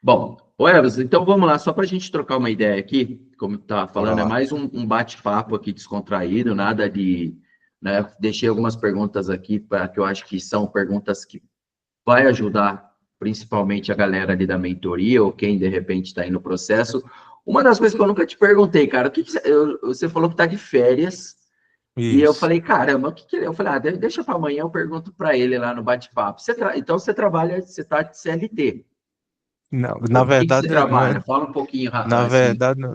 Bom, ô Everson, então vamos lá, só para a gente trocar uma ideia aqui, como tu estava Bora falando, é lá. mais um bate-papo aqui descontraído, nada de, né, deixei algumas perguntas aqui para que eu acho que são perguntas que vai ajudar principalmente a galera ali da mentoria ou quem de repente está aí no processo. Uma das coisas que eu nunca te perguntei, cara, você falou que está de férias e eu Isso. falei, caramba, o que que ele... Eu falei, deixa para amanhã, eu pergunto para ele lá no bate-papo. Então você trabalha, você está de CLT. Não, na O que que você verdade, não é, trabalha? Fala um pouquinho, assim.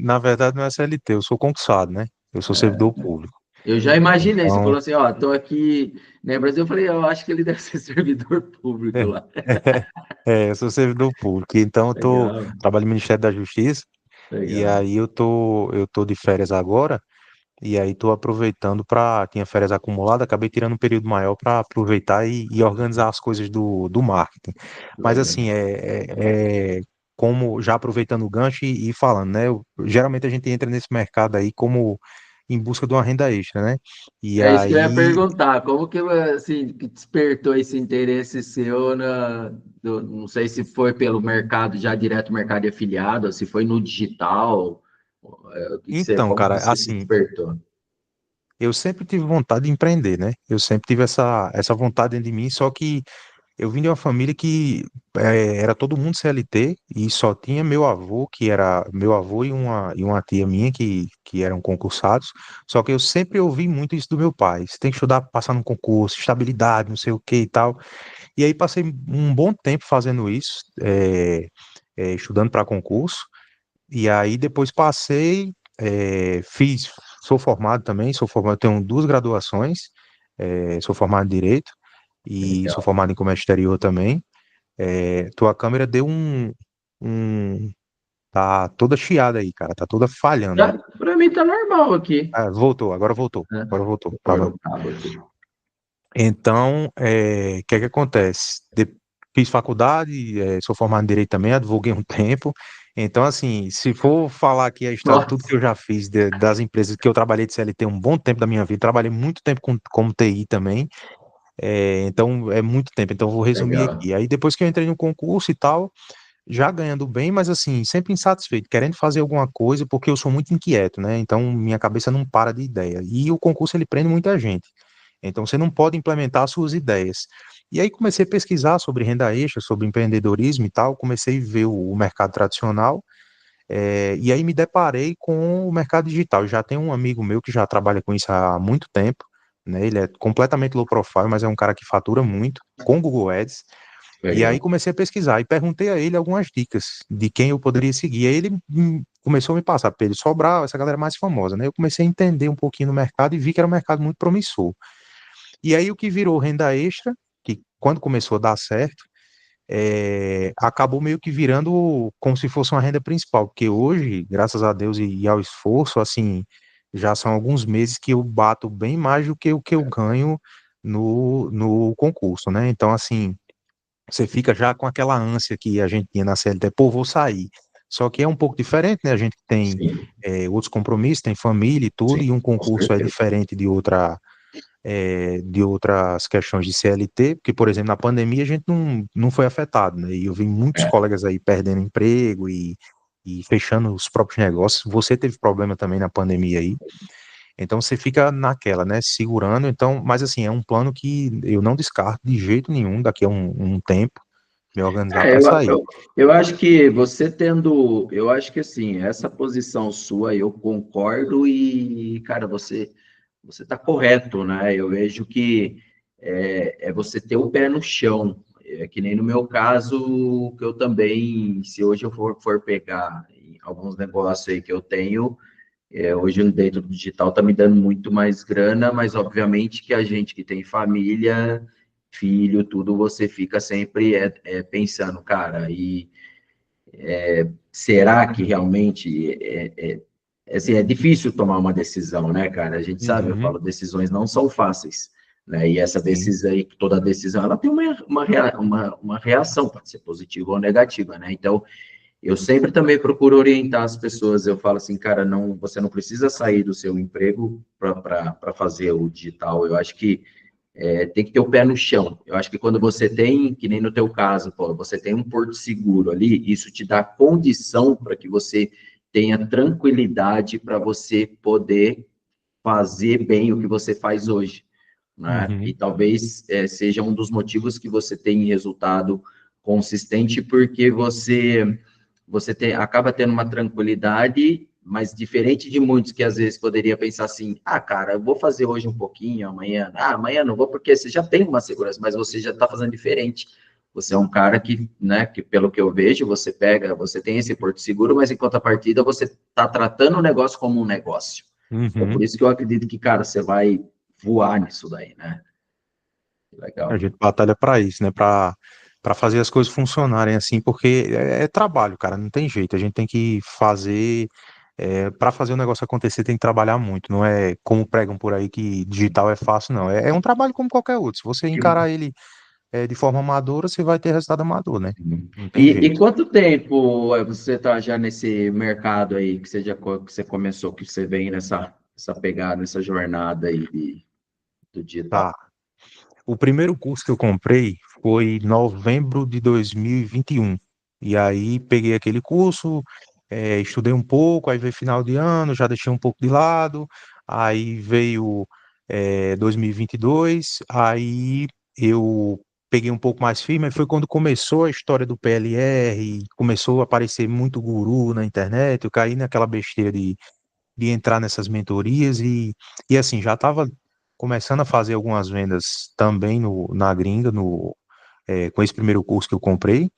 na verdade não é CLT, eu sou concursado, né? Eu sou servidor público. Eu já imaginei, você Então, falou assim, ó, tô aqui, né, Brasil, eu falei, eu acho que ele deve ser servidor público lá. eu sou servidor público, então Legal, trabalho no Ministério da Justiça, e legal. aí eu tô de férias agora, e aí tô aproveitando tinha férias acumuladas, acabei tirando um período maior para aproveitar e organizar as coisas do marketing. Mas Legal. assim, como já aproveitando o gancho e falando, né? Geralmente a gente entra nesse mercado aí como em busca de uma renda extra, né? E É isso que eu ia aí, perguntar, como que, assim, que despertou esse interesse seu não sei se foi pelo mercado, já direto mercado de afiliado, ou se foi no digital, então, como que cara, você se assim, despertou? eu sempre tive vontade de empreender, né? Eu sempre tive essa vontade dentro de mim, só que eu vim de uma família que era todo mundo CLT e só tinha meu avô, que era meu avô e uma tia minha que eram concursados. Só que eu sempre ouvi muito isso do meu pai. Você tem que estudar para passar no concurso, estabilidade, não sei o que e tal. E aí passei um bom tempo fazendo isso, estudando para concurso. E aí depois passei, sou formado também, tenho duas graduações, sou formado em Direito e sou Legal. formado em Comércio Exterior também. Tua câmera deu um. Tá toda chiada aí, cara. Tá toda falhando aí. Para mim tá normal aqui, Ah, voltou, agora voltou. né? Agora voltou. Vou pôr Tava. no cabo aqui. Então, o que é que acontece? Fiz faculdade, sou formado em Direito também, advoguei um tempo. Então, assim, se for falar aqui a história de tudo que Nossa, eu já fiz, das empresas que eu trabalhei de CLT um bom tempo da minha vida, trabalhei muito tempo como TI também, então é muito tempo, então eu vou resumir legal. aqui. Aí depois que eu entrei no concurso e tal, já ganhando bem, mas assim, sempre insatisfeito, querendo fazer alguma coisa, porque eu sou muito inquieto, né? Então minha cabeça não para de ideia. E o concurso ele prende muita gente. Então você não pode implementar as suas ideias. E aí comecei a pesquisar sobre renda extra, sobre empreendedorismo e tal, comecei a ver o mercado tradicional, e aí me deparei com o mercado digital. Já tem um amigo meu que já trabalha com isso há muito tempo, né? Ele é completamente low profile, mas é um cara que fatura muito com Google Ads. E aí Legal. comecei a pesquisar e perguntei a ele algumas dicas de quem eu poderia seguir. Aí ele começou a me passar Pedro Sobral, essa galera mais famosa, né? Eu comecei a entender um pouquinho no mercado e vi que era um mercado muito promissor. E aí o que virou renda extra, que quando começou a dar certo, acabou meio que virando como se fosse uma renda principal, porque hoje, graças a Deus e ao esforço, assim, já são alguns meses que eu bato bem mais do que o que eu ganho no concurso, né? Então, assim, você fica já com aquela ânsia que a gente tinha na CLT, pô, vou sair. Só que é um pouco diferente, né? A gente tem Sim, outros compromissos, tem família e tudo, sim, e um com concurso é certeza. diferente de outras questões de CLT, porque, por exemplo, na pandemia a gente não foi afetado, né? E eu vi muitos É. colegas aí perdendo emprego e fechando os próprios negócios. Você teve problema também na pandemia aí. Então você fica naquela, né? Segurando. Então, mas assim, é um plano que eu não descarto de jeito nenhum daqui a um tempo me organizar É, para sair. eu acho que você tendo, eu acho que assim, essa posição sua, eu concordo e, cara, você está correto, né? Eu vejo que é você ter o pé no chão, é que nem no meu caso, que eu também, se hoje eu for pegar em alguns negócios aí que eu tenho, hoje dentro do digital está me dando muito mais grana, mas obviamente que a gente que tem família, filho, tudo, você fica sempre pensando, cara, e será que realmente assim, é difícil tomar uma decisão, né, cara? A gente sabe, eu Uhum, falo, decisões não são fáceis, né? E essa sim, decisão aí, toda decisão, ela tem uma reação, pode ser positiva ou negativa, né? Então, eu sempre também procuro orientar as pessoas. Eu falo assim, cara, não, você não precisa sair do seu emprego para fazer o digital. Eu acho que tem que ter o pé no chão. Eu acho que quando você tem, que nem no teu caso, Paulo, você tem um porto seguro ali, isso te dá condição para que você tenha tranquilidade para você poder fazer bem o que você faz hoje, né? E Uhum. talvez seja um dos motivos que você tem resultado consistente, porque acaba tendo uma tranquilidade, mas diferente de muitos que às vezes poderia pensar assim, ah, cara, eu vou fazer hoje um pouquinho, amanhã não vou, porque você já tem uma segurança, mas você já está fazendo diferente. Você é um cara que, né, que pelo que eu vejo, você tem esse porto seguro, mas em contrapartida você está tratando o negócio como um negócio. Então, por Uhum. isso que eu acredito que, cara, você vai voar nisso daí, né? A Legal. gente batalha para isso, né? Para fazer as coisas funcionarem assim, porque é trabalho, cara, não tem jeito. A gente tem que fazer. Para fazer o negócio acontecer, tem que trabalhar muito. Não é como pregam por aí que digital é fácil, não. É um trabalho como qualquer outro. Se você encarar ele de forma amadora, você vai ter resultado amador, né? Não tem E jeito. quanto tempo você está já nesse mercado aí que você começou, que você vem essa pegada, nessa jornada aí do digital? Tá. O primeiro curso que eu comprei foi em novembro de 2021. E aí peguei aquele curso, estudei um pouco, aí veio final de ano, já deixei um pouco de lado. Aí veio 2022, aí eu peguei um pouco mais firme. Aí foi quando começou a história do PLR, começou a aparecer muito guru na internet. Eu caí naquela besteira de entrar nessas mentorias e assim, já estava começando a fazer algumas vendas também na gringa, com esse primeiro curso que eu comprei,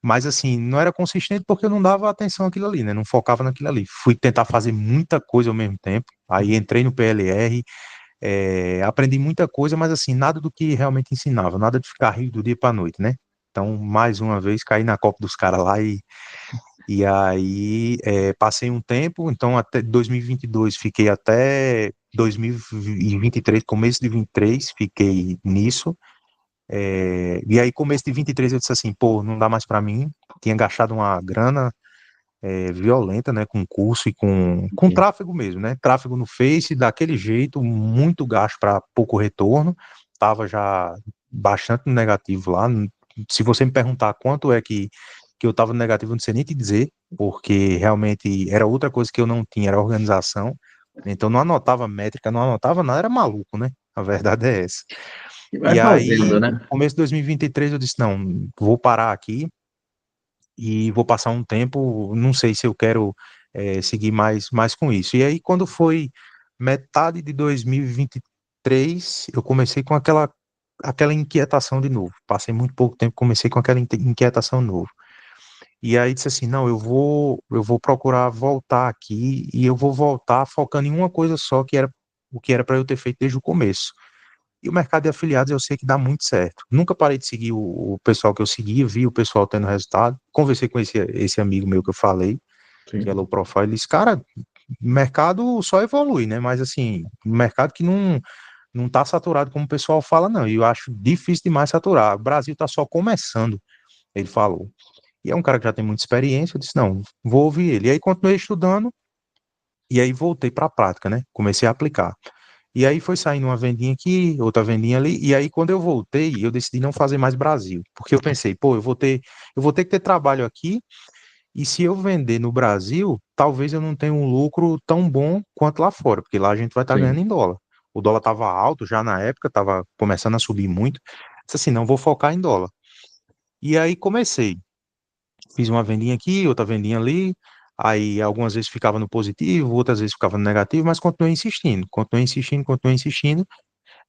mas assim, não era consistente porque eu não dava atenção àquilo ali, né? Não focava naquilo ali. Fui tentar fazer muita coisa ao mesmo tempo, aí entrei no PLR, aprendi muita coisa, mas assim, nada do que realmente ensinava, nada de ficar rico do dia para noite, né? Então, mais uma vez, caí na copa dos caras lá e aí passei um tempo, então até 2022 fiquei até 2023, começo de 23, fiquei nisso. E aí começo de 23 eu disse assim, pô, não dá mais para mim. Tinha gastado uma grana violenta, né, com curso e com tráfego mesmo, né? Tráfego no Face, daquele jeito, muito gasto para pouco retorno. Tava já bastante negativo lá. Se você me perguntar quanto é que eu estava negativo, eu não sei nem te dizer, porque realmente era outra coisa que eu não tinha, era organização. Então não anotava métrica, não anotava nada, era maluco, né? A verdade é essa. E vai E fazendo, aí, né? começo de 2023, eu disse, não, vou parar aqui e vou passar um tempo, não sei se eu quero seguir mais com isso. E aí, quando foi metade de 2023, eu comecei com aquela inquietação de novo. Passei muito pouco tempo, comecei com aquela inquietação de novo. E aí disse assim, não, eu vou procurar voltar aqui e eu vou voltar focando em uma coisa só, que era o que era para eu ter feito desde o começo. E o mercado de afiliados eu sei que dá muito certo. Nunca parei de seguir o pessoal que eu seguia, vi o pessoal tendo resultado. Conversei com esse amigo meu que eu falei, que é Sim. low profile, ele disse, cara, o mercado só evolui, né? Mas assim, um mercado que não tá saturado como o pessoal fala, não. E eu acho difícil demais saturar. O Brasil tá só começando, ele falou. E é um cara que já tem muita experiência, eu disse, não, vou ouvir ele. E aí continuei estudando, e aí voltei para a prática, né? Comecei a aplicar. E aí foi saindo uma vendinha aqui, outra vendinha ali, e aí quando eu voltei, eu decidi não fazer mais Brasil, porque eu pensei, pô, eu vou ter que ter trabalho aqui, e se eu vender no Brasil, talvez eu não tenha um lucro tão bom quanto lá fora, porque lá a gente vai estar ganhando Sim. em dólar. O dólar estava alto já na época, estava começando a subir muito. Disse assim, não vou focar em dólar. E aí comecei. Fiz uma vendinha aqui, outra vendinha ali, aí algumas vezes ficava no positivo, outras vezes ficava no negativo, mas continuei insistindo, continuei insistindo, continuei insistindo.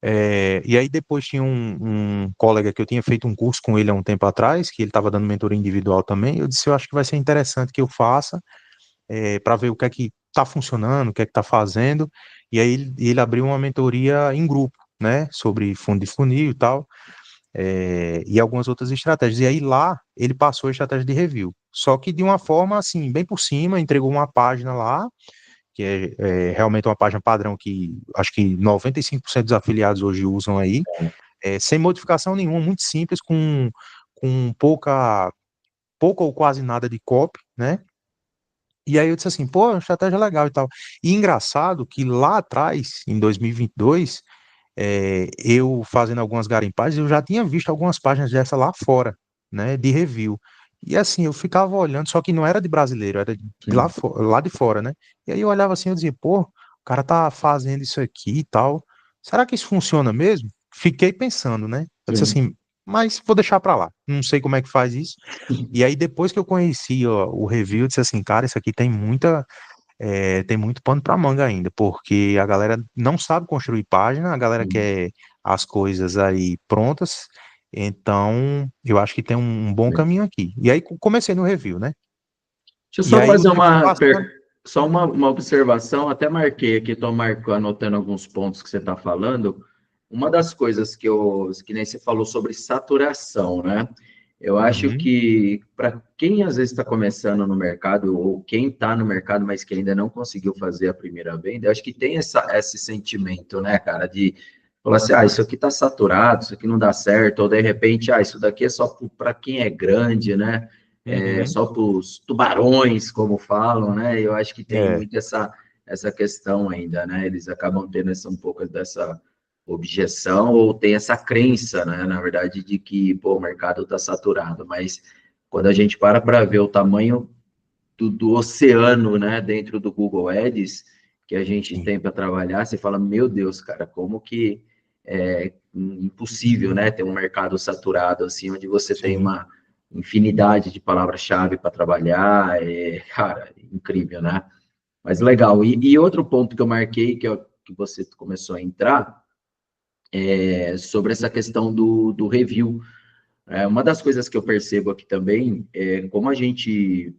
E aí depois tinha um colega que eu tinha feito um curso com ele há um tempo atrás, que ele estava dando mentoria individual também. Eu disse, eu acho que vai ser interessante que eu faça, para ver o que é que está funcionando, o que é que está fazendo. E aí ele abriu uma mentoria em grupo, né, sobre fundo de funil e tal, e algumas outras estratégias. E aí lá ele passou a estratégia de review. Só que de uma forma assim, bem por cima, entregou uma página lá, que é realmente uma página padrão que acho que 95% dos afiliados hoje usam aí, sem modificação nenhuma, muito simples, com pouca ou quase nada de copy, né? E aí eu disse assim, pô, estratégia legal e tal. E engraçado que lá atrás, em 2022, eu fazendo algumas garimpagens, eu já tinha visto algumas páginas dessa lá fora, né, de review. E assim, eu ficava olhando, só que não era de brasileiro, era de lá, Sim, lá de fora, né? E aí eu olhava assim, eu dizia, pô, o cara tá fazendo isso aqui e tal. Será que isso funciona mesmo? Fiquei pensando, né? Eu disse sim. assim, mas vou deixar pra lá. Não sei como é que faz isso. E aí, depois que eu conheci, ó, o review, eu disse assim, cara, isso aqui tem muito pano para manga ainda, porque a galera não sabe construir página, a galera Sim. quer as coisas aí prontas, então eu acho que tem um bom Sim. caminho aqui. E aí comecei no review, né? Deixa eu E só aí o fazer tempo foi passando. só uma observação, até marquei aqui, estou marcando, anotando alguns pontos que você está falando. Uma das coisas que nem você falou sobre saturação, né? Eu acho Uhum, que para quem às vezes está começando no mercado, ou quem está no mercado, mas que ainda não conseguiu fazer a primeira venda, eu acho que tem esse sentimento, né, cara, de falar assim, isso aqui está saturado, isso aqui não dá certo, ou de repente, isso daqui é só para quem é grande, né? uhum, Só para os tubarões, como falam, né? Eu acho que tem é, muito essa questão ainda, né? Eles acabam tendo um pouco dessa objeção ou tem essa crença, né? Na verdade, de que pô, o mercado está saturado, mas quando a gente para ver o tamanho do oceano, né, dentro do Google Ads que a gente sim, tem para trabalhar, você fala, meu Deus, cara, como que é impossível, né, ter um mercado saturado assim, onde você tem sim, uma infinidade de palavras-chave para trabalhar, cara, incrível, né? Mas legal. E outro ponto que eu marquei, que você começou a entrar, sobre essa questão do review. Uma das coisas que eu percebo aqui também é como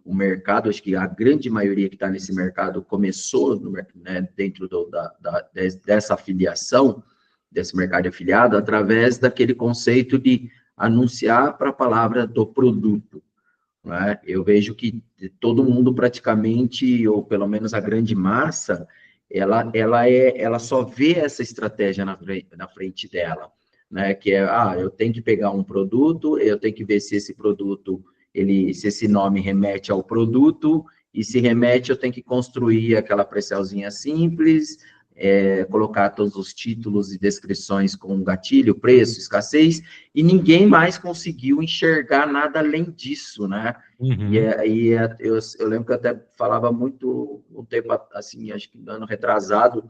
o mercado, acho que a grande maioria que está nesse mercado começou né, dentro dessa afiliação, desse mercado de afiliado, através daquele conceito de anunciar para a palavra do produto. Né? Eu vejo que todo mundo praticamente, ou pelo menos a grande massa, ela só vê essa estratégia na frente dela, né? Que é, eu tenho que pegar um produto, eu tenho que ver se esse produto, se esse nome remete ao produto, e se remete, eu tenho que construir aquela precelzinha simples, colocar todos os títulos e descrições com gatilho, preço, escassez, e ninguém mais conseguiu enxergar nada além disso, né? uhum, Eu lembro que eu até falava muito um tempo assim, acho que no ano retrasado,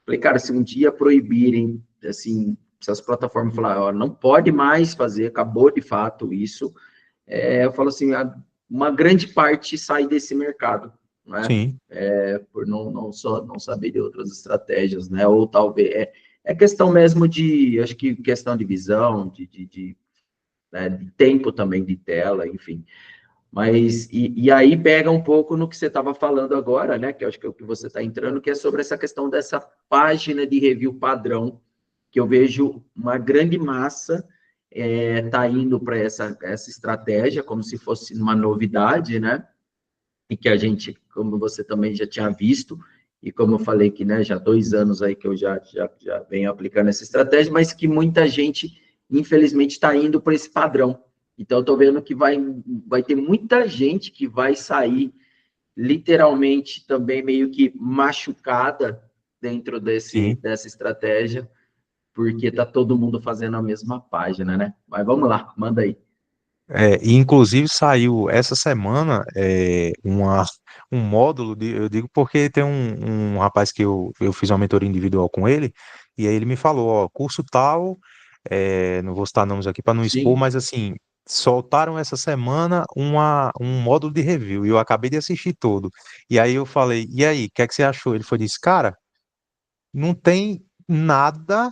falei, cara, se um dia proibirem, assim, se as plataformas falarem, ó, não pode mais fazer, acabou de fato isso, eu falo assim, uma grande parte sai desse mercado, né? sim, Por não saber de outras estratégias, né? Ou talvez é questão mesmo de, acho que questão de visão, né, de tempo também de tela, enfim. Mas, e aí pega um pouco no que você estava falando agora, né? Que eu acho que é o que você está entrando, que é sobre essa questão dessa página de review padrão, que eu vejo uma grande massa tá indo para essa estratégia, como se fosse uma novidade, né? E que a gente, como você também já tinha visto, e como eu falei que, né, já há 2 anos aí que eu já venho aplicando essa estratégia, mas que muita gente, infelizmente, está indo para esse padrão. Então, estou vendo que vai ter muita gente que vai sair literalmente também meio que machucada dentro sim. dessa estratégia, porque está todo mundo fazendo a mesma página, né? Mas vamos lá, manda aí. E inclusive saiu essa semana um módulo, eu digo porque tem um rapaz que eu fiz uma mentoria individual com ele, e aí ele me falou, ó, curso tal, não vou citar nomes aqui para não expor, Sim, mas assim, soltaram essa semana um módulo de review, e eu acabei de assistir todo. E aí eu falei, e aí, o que é que você achou? Ele foi disse, cara, não tem nada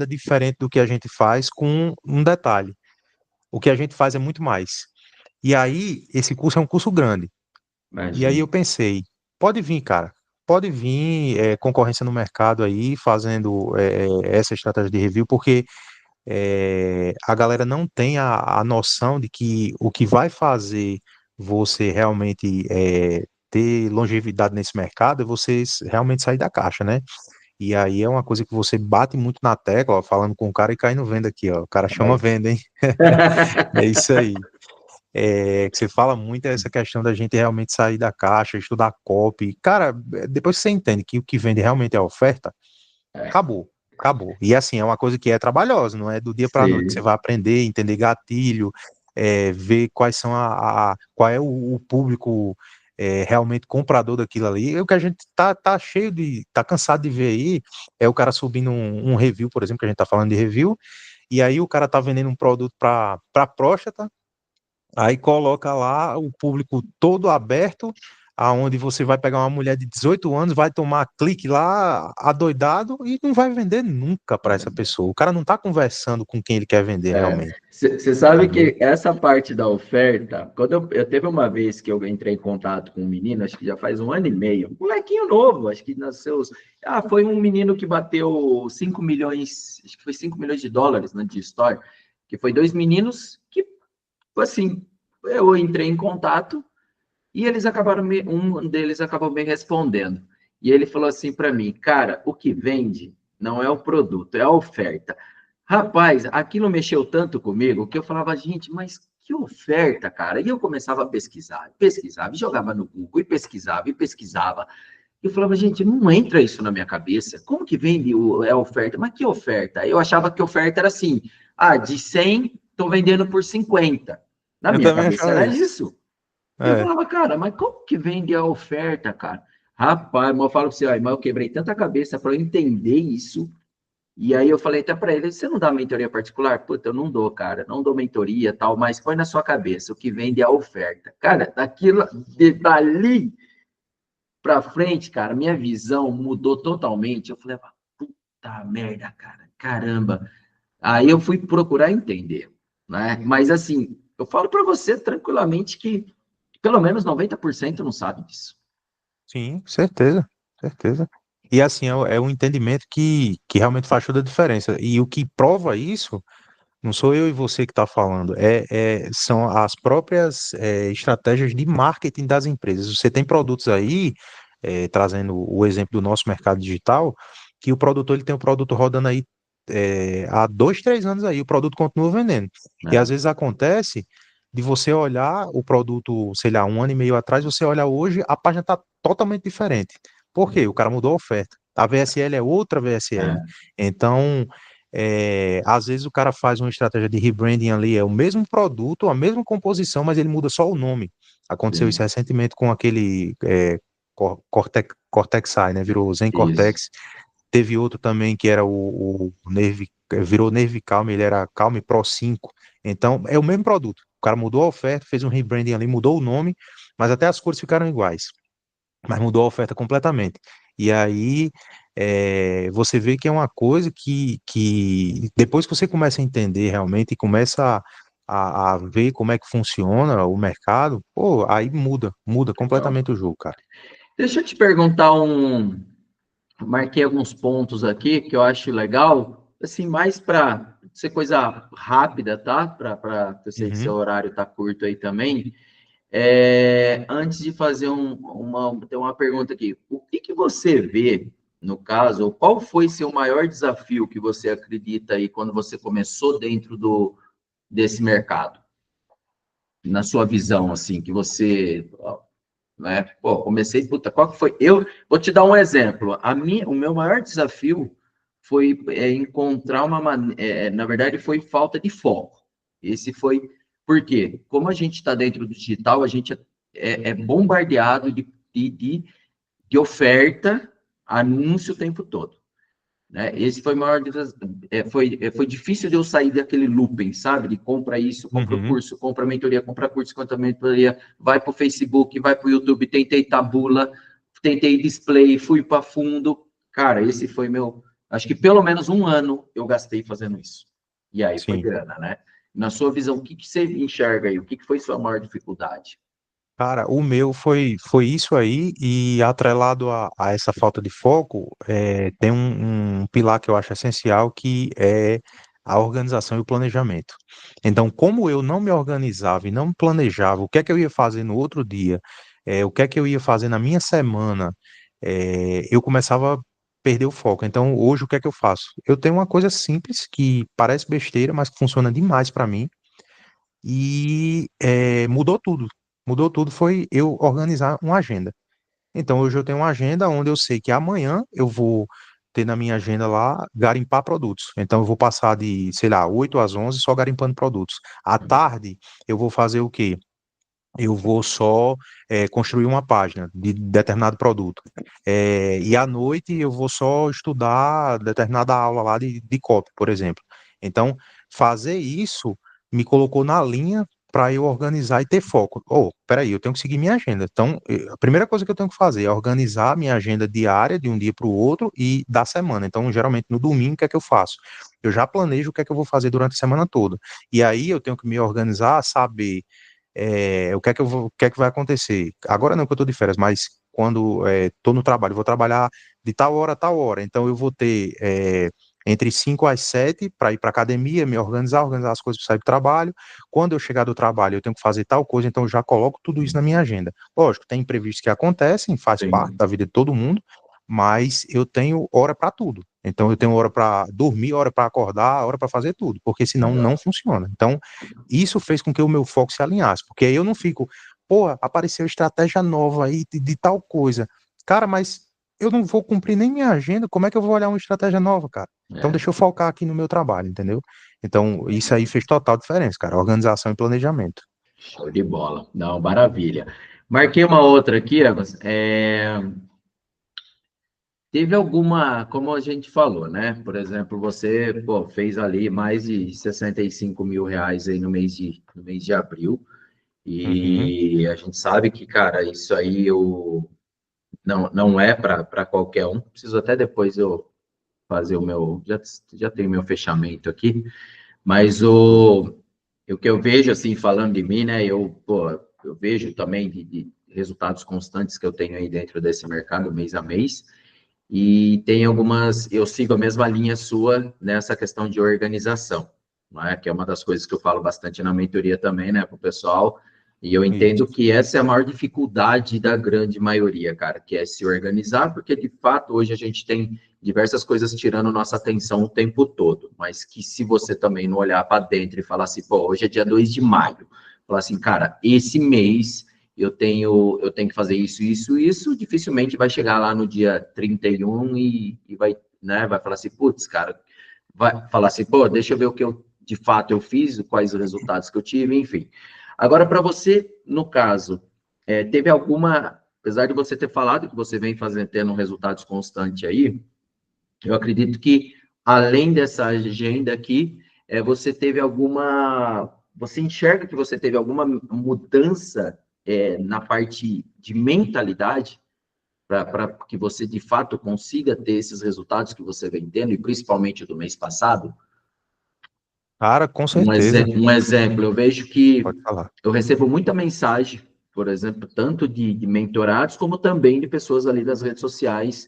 diferente do que a gente faz com um detalhe. O que a gente faz é muito mais. E aí, esse curso é um curso grande. E aí imagina. eu pensei, pode vir, cara. Pode vir concorrência no mercado aí, fazendo essa estratégia de review, porque a galera não tem a noção de que o que vai fazer você realmente ter longevidade nesse mercado é você realmente sair da caixa, né? E aí é uma coisa que você bate muito na tecla, ó, falando com o cara e caindo venda aqui, ó. O cara chama Aí. venda, hein? É isso aí. Que você fala muito é essa questão da gente realmente sair da caixa, estudar copy. Cara, depois que você entende que o que vende realmente é a oferta, É, acabou. acabou. E assim, é uma coisa que é trabalhosa, não é do dia para a noite que você Sim, vai aprender, entender gatilho, ver quais são qual é o público realmente comprador daquilo ali. E o que a gente tá cheio tá cansado de ver aí, é o cara subindo um review, por exemplo, que a gente tá falando de review, e aí o cara tá vendendo um produto para próstata. Aí coloca lá o público todo aberto, aonde você vai pegar uma mulher de 18 anos, vai tomar clique lá, adoidado, e não vai vender nunca para essa pessoa. O cara não está conversando com quem ele quer vender realmente. você sabe Entendeu? que essa parte da oferta, quando eu teve uma vez que eu entrei em contato com um menino, acho que já faz um ano e meio, um molequinho novo, acho que nasceu. Foi um menino que bateu 5 milhões, acho que foi 5 milhões de dólares na G-Store, que foi dois meninos que, assim, eu entrei em contato e eles acabaram um deles acabou me respondendo. E ele falou assim para mim, cara, o que vende não é o produto, é a oferta. Rapaz, aquilo mexeu tanto comigo que eu falava, gente, mas que oferta, cara. E eu começava a pesquisar, pesquisava, e jogava no Google, e pesquisava, e pesquisava. E eu falava, gente, não entra isso na minha cabeça. Como que vende a oferta? Mas que oferta? Eu achava que oferta era assim, de 100, estou vendendo por 50. Na Eu minha também cabeça achava era isso. isso. E eu É, falava, cara, mas como que vende a oferta, cara? Rapaz, mas eu falo pra você, mas eu quebrei tanta cabeça para eu entender isso. E aí eu falei até para ele, você não dá mentoria particular? Puta, eu não dou, cara, não dou mentoria tal, mas põe na sua cabeça, o que vende é a oferta. Cara, dali para frente, cara, minha visão mudou totalmente. Eu falei, puta merda, cara, caramba. Aí eu fui procurar entender, né? Mas assim, eu falo para você tranquilamente que pelo menos 90% não sabe disso. sim, certeza, certeza. E assim, é um entendimento que realmente faz toda a diferença. E o que prova isso, não sou eu e você que está falando, são as próprias estratégias de marketing das empresas. Você tem produtos aí, trazendo o exemplo do nosso mercado digital, que o produtor ele tem o produto rodando aí há 2, 3 anos aí, o produto continua vendendo. E às Né? vezes acontece de você olhar o produto, sei lá, um ano e meio atrás, você olha hoje, a página está totalmente diferente. Por quê? O cara mudou a oferta. A VSL é outra VSL. É, Então, às vezes o cara faz uma estratégia de rebranding ali, é o mesmo produto, a mesma composição, mas ele muda só o nome. Aconteceu isso sim, recentemente com aquele Cortex-A, né? Virou Zen isso, Cortex. Teve outro também que era o Nerve, virou Nerve Calm, ele era Calm Pro 5. Então, é o mesmo produto. O cara mudou a oferta, fez um rebranding ali, mudou o nome, mas até as cores ficaram iguais, mas mudou a oferta completamente. E aí você vê que é uma coisa que depois que você começa a entender realmente e começa a ver como é que funciona o mercado, pô, aí muda legal. completamente o jogo, cara. Deixa eu te perguntar marquei alguns pontos aqui que eu acho legal, assim, mais para ser coisa rápida, tá? Eu sei que seu Uhum. horário tá curto aí também. Antes de fazer tem uma pergunta aqui. O que que você vê, no caso, ou qual foi seu maior desafio que você acredita aí quando você começou dentro desse mercado? Na sua visão, assim, que você, né? Pô, comecei, puta, qual que foi? Eu vou te dar um exemplo. O meu maior desafio foi encontrar uma maneira, na verdade, foi falta de foco. Esse foi, por quê? Como a gente está dentro do digital, a gente é bombardeado de oferta, anúncio o tempo todo. Né? Esse foi o maior. Foi difícil de eu sair daquele looping, sabe? De compra isso, compra Uhum. curso, compra mentoria, compra curso, compra mentoria, vai para o Facebook, vai para o YouTube, tentei tabula, tentei display, fui para fundo. Cara, esse foi meu. Acho que pelo menos um ano eu gastei fazendo isso. E aí foi Sim. grana, né? Na sua visão, o que, que você enxerga aí? O que, que foi sua maior dificuldade? Cara, o meu foi isso aí, e atrelado a essa falta de foco, tem um pilar que eu acho essencial, que é a organização e o planejamento. Então, como eu não me organizava e não me planejava o que é que eu ia fazer no outro dia, o que é que eu ia fazer na minha semana, eu começava a perder o foco. Então, hoje, o que é que eu faço? Eu tenho uma coisa simples, que parece besteira, mas que funciona demais para mim, e mudou tudo. Mudou tudo foi eu organizar uma agenda. Então, hoje eu tenho uma agenda onde eu sei que amanhã eu vou ter na minha agenda lá garimpar produtos. Então eu vou passar de, sei lá, 8 às 11 só garimpando produtos. À tarde eu vou fazer o quê? Eu vou só construir uma página de determinado produto. E à noite eu vou só estudar determinada aula lá de copy, por exemplo. Então, fazer isso me colocou na linha para eu organizar e ter foco. Oh, peraí, eu tenho que seguir minha agenda. Então, a primeira coisa que eu tenho que fazer é organizar a minha agenda diária de um dia para o outro e da semana. Então, geralmente no domingo, o que é que eu faço? Eu já planejo o que é que eu vou fazer durante a semana toda. E aí eu tenho que me organizar, saber o que é que vai acontecer? Agora não que eu estou de férias, mas quando estou no trabalho, vou trabalhar de tal hora a tal hora. Então eu vou ter entre 5 às 7 para ir para academia, me organizar as coisas para sair do trabalho. Quando eu chegar do trabalho, eu tenho que fazer tal coisa, então eu já coloco tudo isso na minha agenda. Lógico, tem imprevistos que acontecem, faz parte Sim, da vida de todo mundo, mas eu tenho hora para tudo. Então eu tenho hora para dormir, hora para acordar, hora para fazer tudo, porque senão não legal. funciona. Então isso fez com que o meu foco se alinhasse, porque aí eu não fico, pô, apareceu estratégia nova aí de tal coisa. Cara, mas eu não vou cumprir nem minha agenda, como é que eu vou olhar uma estratégia nova, cara? Então É, deixa eu focar aqui no meu trabalho, entendeu? Então isso aí fez total diferença, cara, organização e planejamento. show de bola. Não, maravilha. Marquei uma outra aqui, Evans. Teve alguma, como a gente falou, né? Por exemplo, você, pô, fez ali mais de 65 mil reais aí no mês de abril. Uhum, E a gente sabe que, cara, isso aí não é para qualquer um. Preciso até depois eu fazer o meu. Já tenho meu fechamento aqui. Mas o que eu vejo, assim, falando de mim, né? Pô, eu vejo também de resultados constantes que eu tenho aí dentro desse mercado, mês a mês. E tem algumas, eu sigo a mesma linha sua nessa questão de organização, não é? Que é uma das coisas que eu falo bastante na mentoria também, né, para o pessoal. E eu entendo isso. que essa é a maior dificuldade da grande maioria, cara, que é se organizar, porque de fato hoje a gente tem diversas coisas tirando nossa atenção o tempo todo, mas que se você também não olhar para dentro e falar assim, pô, hoje é dia 2 de maio, falar assim, cara, esse mês eu tenho que fazer isso, isso, isso, dificilmente vai chegar lá no dia 31 e vai, né, vai falar assim, putz, cara, vai falar assim, pô, deixa eu ver o que eu, de fato eu fiz, quais os resultados que eu tive, enfim. Agora, para você, no caso, teve alguma, apesar de você ter falado que você vem fazendo, tendo resultados constantes aí, eu acredito que, além dessa agenda aqui, você teve alguma. Você enxerga que você teve alguma mudança na parte de mentalidade para que você, de fato, consiga ter esses resultados que você vem tendo, e principalmente do mês passado? Cara, com certeza, Um exemplo, eu vejo que pode falar. eu recebo muita mensagem, por exemplo, tanto de mentorados, como também de pessoas ali das redes sociais.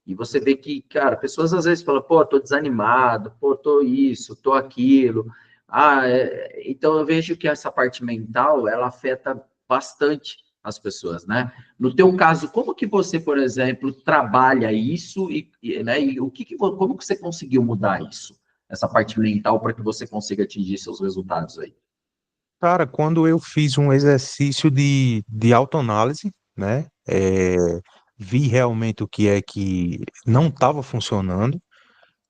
E você vê que, cara, pessoas às vezes falam, pô, tô desanimado, pô, tô isso, tô aquilo. Então eu vejo que essa parte mental, ela afeta bastante as pessoas, né? No teu caso, como que você, por exemplo, trabalha isso né, e como que você conseguiu mudar isso? Essa parte mental para que você consiga atingir seus resultados aí. Cara, quando eu fiz um exercício de autoanálise, né, vi realmente o que é que não estava funcionando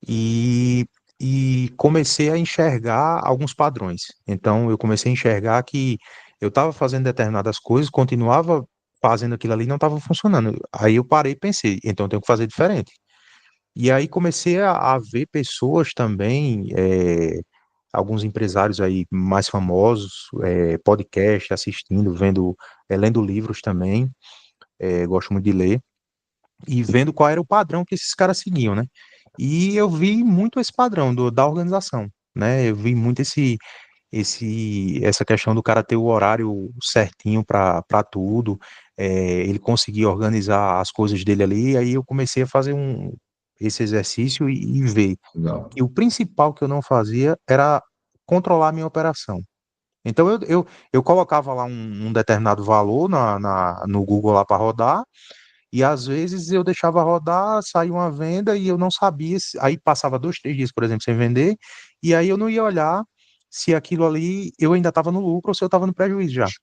e, e comecei a enxergar alguns padrões. Então, eu comecei a enxergar que eu estava fazendo determinadas coisas, continuava fazendo aquilo ali e não estava funcionando. Aí eu parei e pensei, então eu tenho que fazer diferente. E aí comecei a ver pessoas também, alguns empresários aí mais famosos, podcast, assistindo, vendo, lendo livros também, gosto muito de ler, e vendo qual era o padrão que esses caras seguiam, né? E eu vi muito esse padrão da organização, né? Eu vi muito essa questão do cara ter o horário certinho para tudo, ele conseguir organizar as coisas dele ali, aí eu comecei a fazer esse exercício e ver Legal. que o principal que eu não fazia era controlar a minha operação. Então eu colocava lá um determinado valor no Google lá para rodar, e às vezes eu deixava rodar, saía uma venda e eu não sabia, aí passava 2, 3 dias, por exemplo, sem vender, e aí eu não ia olhar se aquilo ali eu ainda estava no lucro ou se eu estava no prejuízo já. Pra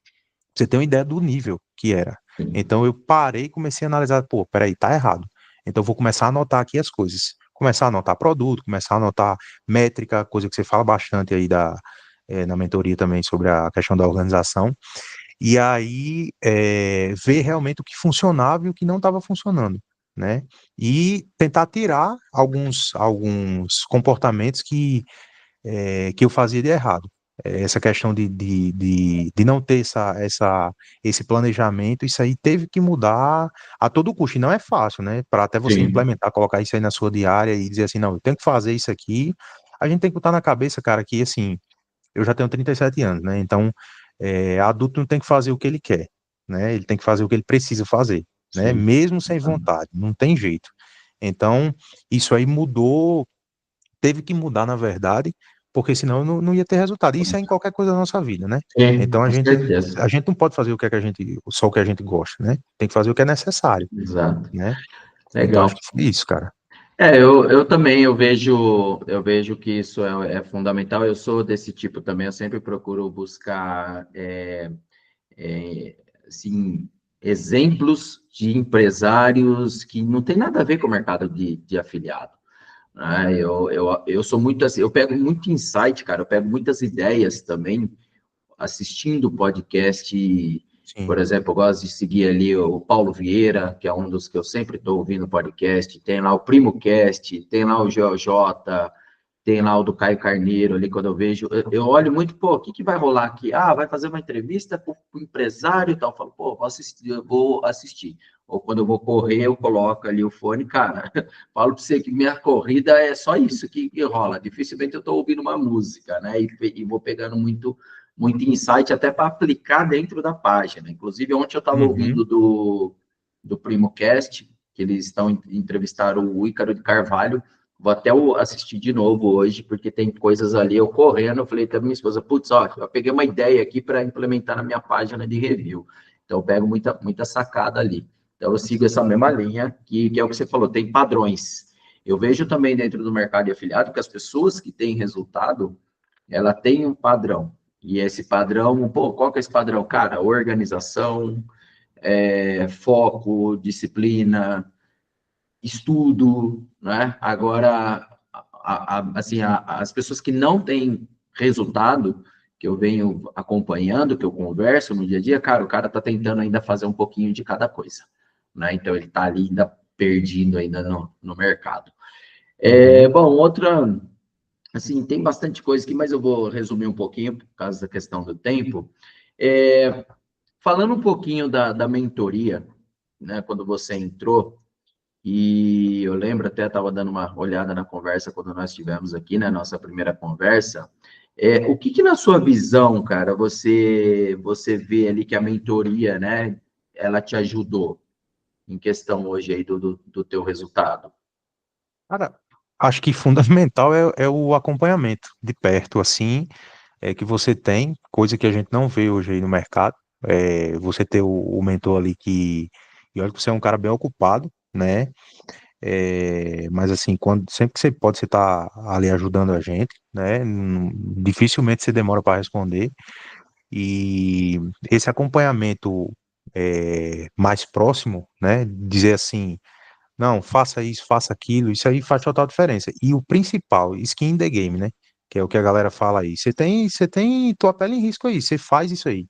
você ter uma ideia do nível que era. Sim. Então eu parei e comecei a analisar, pô, peraí, tá errado. Então, eu vou começar a anotar aqui as coisas. Começar a anotar produto, começar a anotar métrica, coisa que você fala bastante aí na mentoria também sobre a questão da organização. E aí, ver realmente o que funcionava e o que não estava funcionando, né? E tentar tirar alguns comportamentos que eu fazia de errado. Essa questão de não ter esse planejamento, isso aí teve que mudar a todo custo. E não é fácil, né? Para até você Sim, implementar, colocar isso aí na sua diária e dizer assim, não, eu tenho que fazer isso aqui. A gente tem que botar na cabeça, cara, que assim, eu já tenho 37 anos, né? Então, adulto não tem que fazer o que ele quer, né? Ele tem que fazer o que ele precisa fazer, né? sim. Mesmo sem vontade, não tem jeito. Então, isso aí mudou, teve que mudar, na verdade, porque senão não ia ter resultado. Isso é em qualquer coisa da nossa vida, né? Sim, Então com certeza. a gente não pode fazer o que, é que a gente, só o que a gente gosta, né? Tem que fazer o que é necessário, Exato. né? Então acho Legal. que foi isso, cara. Eu também eu vejo que isso é fundamental. Eu sou desse tipo também. Eu sempre procuro buscar é, assim, exemplos de empresários que não tem nada a ver com o mercado de afiliado. Né? Eu sou muito assim, eu pego muito insight, cara. Eu pego muitas ideias também assistindo podcast. Por Sim. exemplo, eu gosto de seguir ali o Paulo Vieira, que é um dos que eu sempre estou ouvindo podcast. Tem lá o Primo Cast, tem lá o GeoJ, tem lá o do Caio Carneiro ali, quando eu vejo, eu olho muito, pô, o que, que vai rolar aqui? Ah, vai fazer uma entrevista com o empresário e tal. Eu falo, pô, vou assistir, eu vou assistir. Ou quando eu vou correr, eu coloco ali o fone, cara. Falo para você que minha corrida é só isso que rola. Dificilmente eu estou ouvindo uma música, né? E vou pegando muito insight até para aplicar dentro da página. Inclusive, ontem eu estava Uhum. ouvindo do Primo Cast, que eles estão entrevistaram o Ícaro de Carvalho. Vou até assistir de novo hoje, porque tem coisas ali eu correndo. Eu falei até minha esposa, putz, ó, eu peguei uma ideia aqui para implementar na minha página de review. Então, eu pego muita sacada ali. Então, eu sigo essa mesma linha, que é o que você falou, tem padrões. Eu vejo também dentro do mercado de afiliado que as pessoas que têm resultado, ela tem um padrão. E esse padrão, pô, qual que é esse padrão? Cara, organização, foco, disciplina, estudo, né? Agora, assim, as pessoas que não têm resultado, que eu venho acompanhando, que eu converso no dia a dia, cara, o cara está tentando ainda fazer um pouquinho de cada coisa, né? Então, ele está ali ainda perdido ainda no mercado. Uhum. Bom, outra, assim, tem bastante coisa aqui, mas eu vou resumir um pouquinho por causa da questão do tempo. Falando um pouquinho da mentoria, né, quando você entrou, e eu lembro até, estava dando uma olhada na conversa quando nós tivemos aqui, né, nossa primeira conversa, o que que na sua visão, cara, você vê ali que a mentoria, né, ela te ajudou em questão hoje aí do teu resultado? Cara, acho que fundamental é o acompanhamento de perto, assim, que você tem, coisa que a gente não vê hoje aí no mercado. Você ter o mentor ali e olha que você é um cara bem ocupado, né? Mas assim, sempre que você pode, você tá ali ajudando a gente, né? Dificilmente você demora para responder. E esse acompanhamento mais próximo, né? Dizer assim, não, faça isso, faça aquilo, isso aí faz total diferença. E o principal, skin in the game, né? Que é o que a galera fala aí. Você tem tua pele em risco aí, você faz isso aí,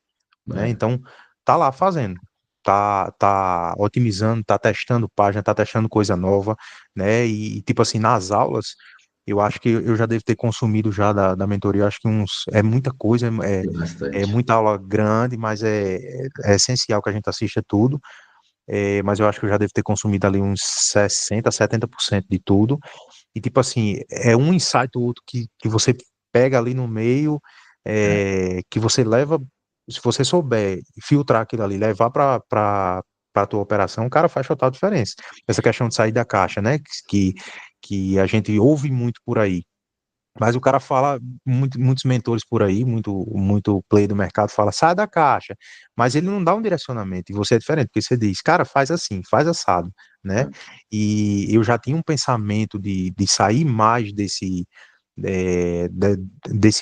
né? É, Então, tá lá fazendo. Tá otimizando, tá testando página, tá testando coisa nova, né? Tipo assim, nas aulas, eu acho que eu já devo ter consumido já da mentoria, acho que é muita coisa, tem é bastante. muita aula grande, mas é essencial que a gente assista tudo. Mas eu acho que eu já devo ter consumido ali uns 60, 70% de tudo. E tipo assim, é um insight ou outro que você pega ali no meio, É, que você leva, se você souber filtrar aquilo ali, levar para a tua operação, o cara faz total diferença. Essa questão de sair da caixa, né? Que a gente ouve muito por aí. Mas o cara fala, muitos mentores por aí, muito play do mercado fala, sai da caixa. Mas ele não dá um direcionamento. E você é diferente, porque você diz, cara, faz assim, faz assado, né? é, E eu já tinha um pensamento de sair mais desse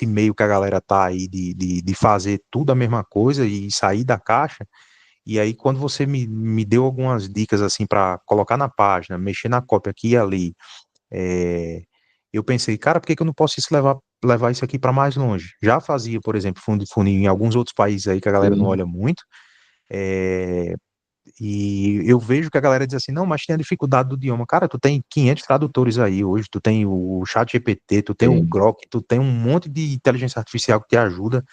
meio que a galera tá aí, de fazer tudo a mesma coisa e sair da caixa. E aí, quando você me deu algumas dicas assim para colocar na página, mexer na cópia aqui e ali, é, eu pensei, cara, por que que eu não posso levar isso aqui para mais longe? Já fazia, por exemplo, fundo de funil em alguns outros países aí que a galera não Sim, olha muito. é, e eu vejo que a galera diz assim, não, mas tem a dificuldade do idioma. Cara, tu tem 500 tradutores aí hoje, tu tem o ChatGPT, tu tem o sim. Grok, tu tem um monte de inteligência artificial que te ajuda.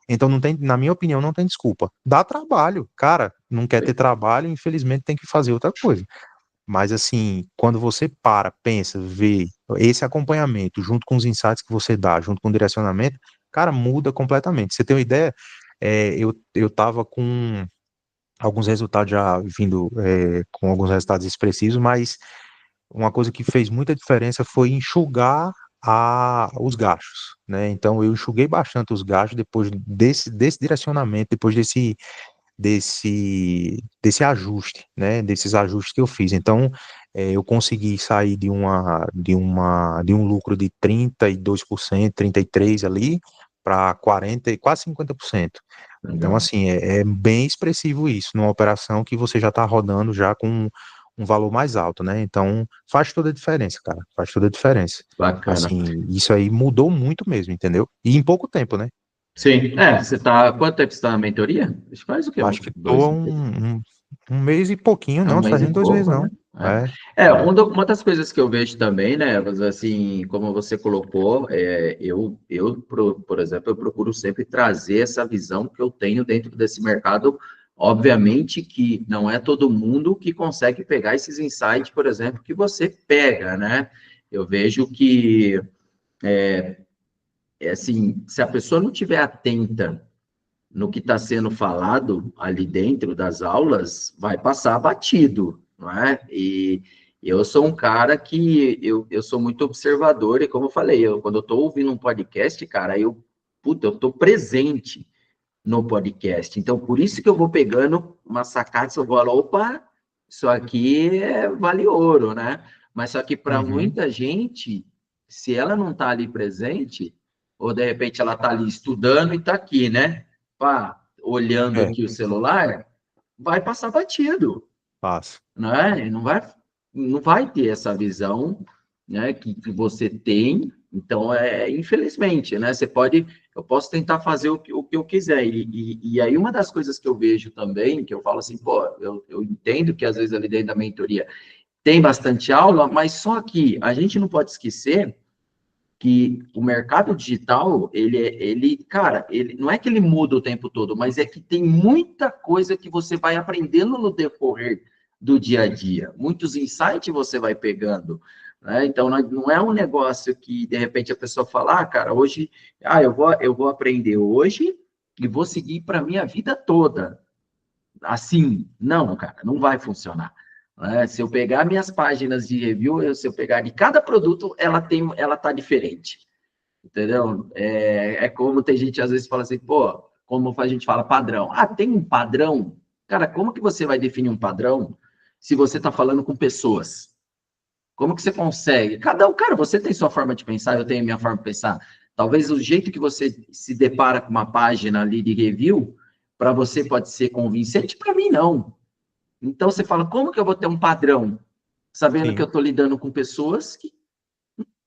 Então não tem, na minha opinião, não tem desculpa. Dá trabalho, cara, não quer ter trabalho, infelizmente tem que fazer outra coisa. Mas assim, quando você para, pensa, vê esse acompanhamento junto com os insights que você dá, junto com o direcionamento, cara, muda completamente. Você tem uma ideia? Eu tava com alguns resultados já vindo, com alguns resultados expressivos, mas uma coisa que fez muita diferença foi enxugar os gastos, né? Então eu enxuguei bastante os gastos depois desse direcionamento, depois desse ajuste, né? Desses ajustes que eu fiz. Então eu consegui sair de um lucro de 32%, 33% ali para 40 e quase 50%. Então, Legal. assim, é bem expressivo isso, numa operação que você já está rodando já com um valor mais alto, né? Então, faz toda a diferença, cara. Faz toda a diferença. Bacana. Assim, isso aí mudou muito mesmo, entendeu? E em pouco tempo, né? Sim, você quanto tempo você está na mentoria? Isso faz o quê? Acho que tô Dois meses? um mês e pouquinho, Um não, faz mês e nem 2 meses, pouco, não. né? É, é. Uma das coisas que eu vejo também, né, mas assim, como você colocou, por exemplo, eu procuro sempre trazer essa visão que eu tenho dentro desse mercado. Obviamente que não é todo mundo que consegue pegar esses insights, por exemplo, que você pega, né? Eu vejo que, assim, se a pessoa não estiver atenta no que está sendo falado ali dentro das aulas, vai passar batido, não é? E eu sou um cara que eu sou muito observador, e como eu falei, quando eu estou ouvindo um podcast, cara, eu estou presente no podcast. Então, por isso que eu vou pegando uma sacada, eu vou falar, opa, isso aqui vale ouro, né? Mas só que para Uhum, muita gente, se ela não está ali presente, ou de repente ela está ali estudando e está aqui, né? Pá, olhando é, aqui o celular, vai passar batido, passa. né? Não vai ter essa visão, né, que você tem. Então, infelizmente, né? Eu posso tentar fazer o que eu quiser. E aí, uma das coisas que eu vejo também, que eu falo assim, pô, eu entendo que às vezes ali dentro da mentoria tem bastante aula, mas só que a gente não pode esquecer que o mercado digital, cara, ele não é que ele muda o tempo todo, mas é que tem muita coisa que você vai aprendendo no decorrer do dia a dia. Muitos insights você vai pegando, né? Então, não é um negócio que, de repente, a pessoa fala, cara, hoje, eu vou aprender hoje e vou seguir para a minha vida toda. Assim, não, cara, não vai funcionar. Né? Se eu pegar minhas páginas de review, se eu pegar de cada produto, ela tá diferente, entendeu? Como tem gente às vezes fala assim, pô, como a gente fala padrão. Ah, tem um padrão? Cara, como que você vai definir um padrão se você está falando com pessoas? Como que você consegue? Cara, você tem sua forma de pensar, eu tenho a minha forma de pensar. Talvez o jeito que você se depara com uma página ali de review, para você pode ser convincente, para mim não. Então você fala, como que eu vou ter um padrão, sabendo que eu Sim. estou lidando com pessoas que.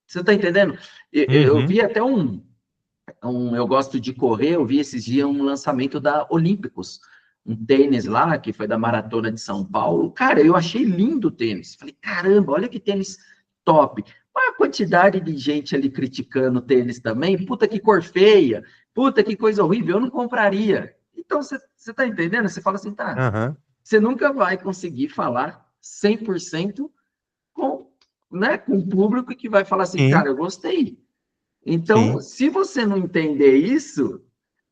Você está entendendo? Eu Uhum. vi até eu gosto de correr, eu vi esses dias um lançamento da Olímpicos, um tênis lá, que foi da Maratona de São Paulo. Cara, eu achei lindo o tênis. Falei, caramba, olha que tênis top. Olha a quantidade de gente ali criticando o tênis também. Puta que cor feia, puta que coisa horrível, eu não compraria. Então, você está entendendo? Você fala assim, tá, Aham. você nunca vai conseguir falar 100% com, né, com o público que vai falar assim, Sim, cara, eu gostei. Então, sim. se você não entender isso,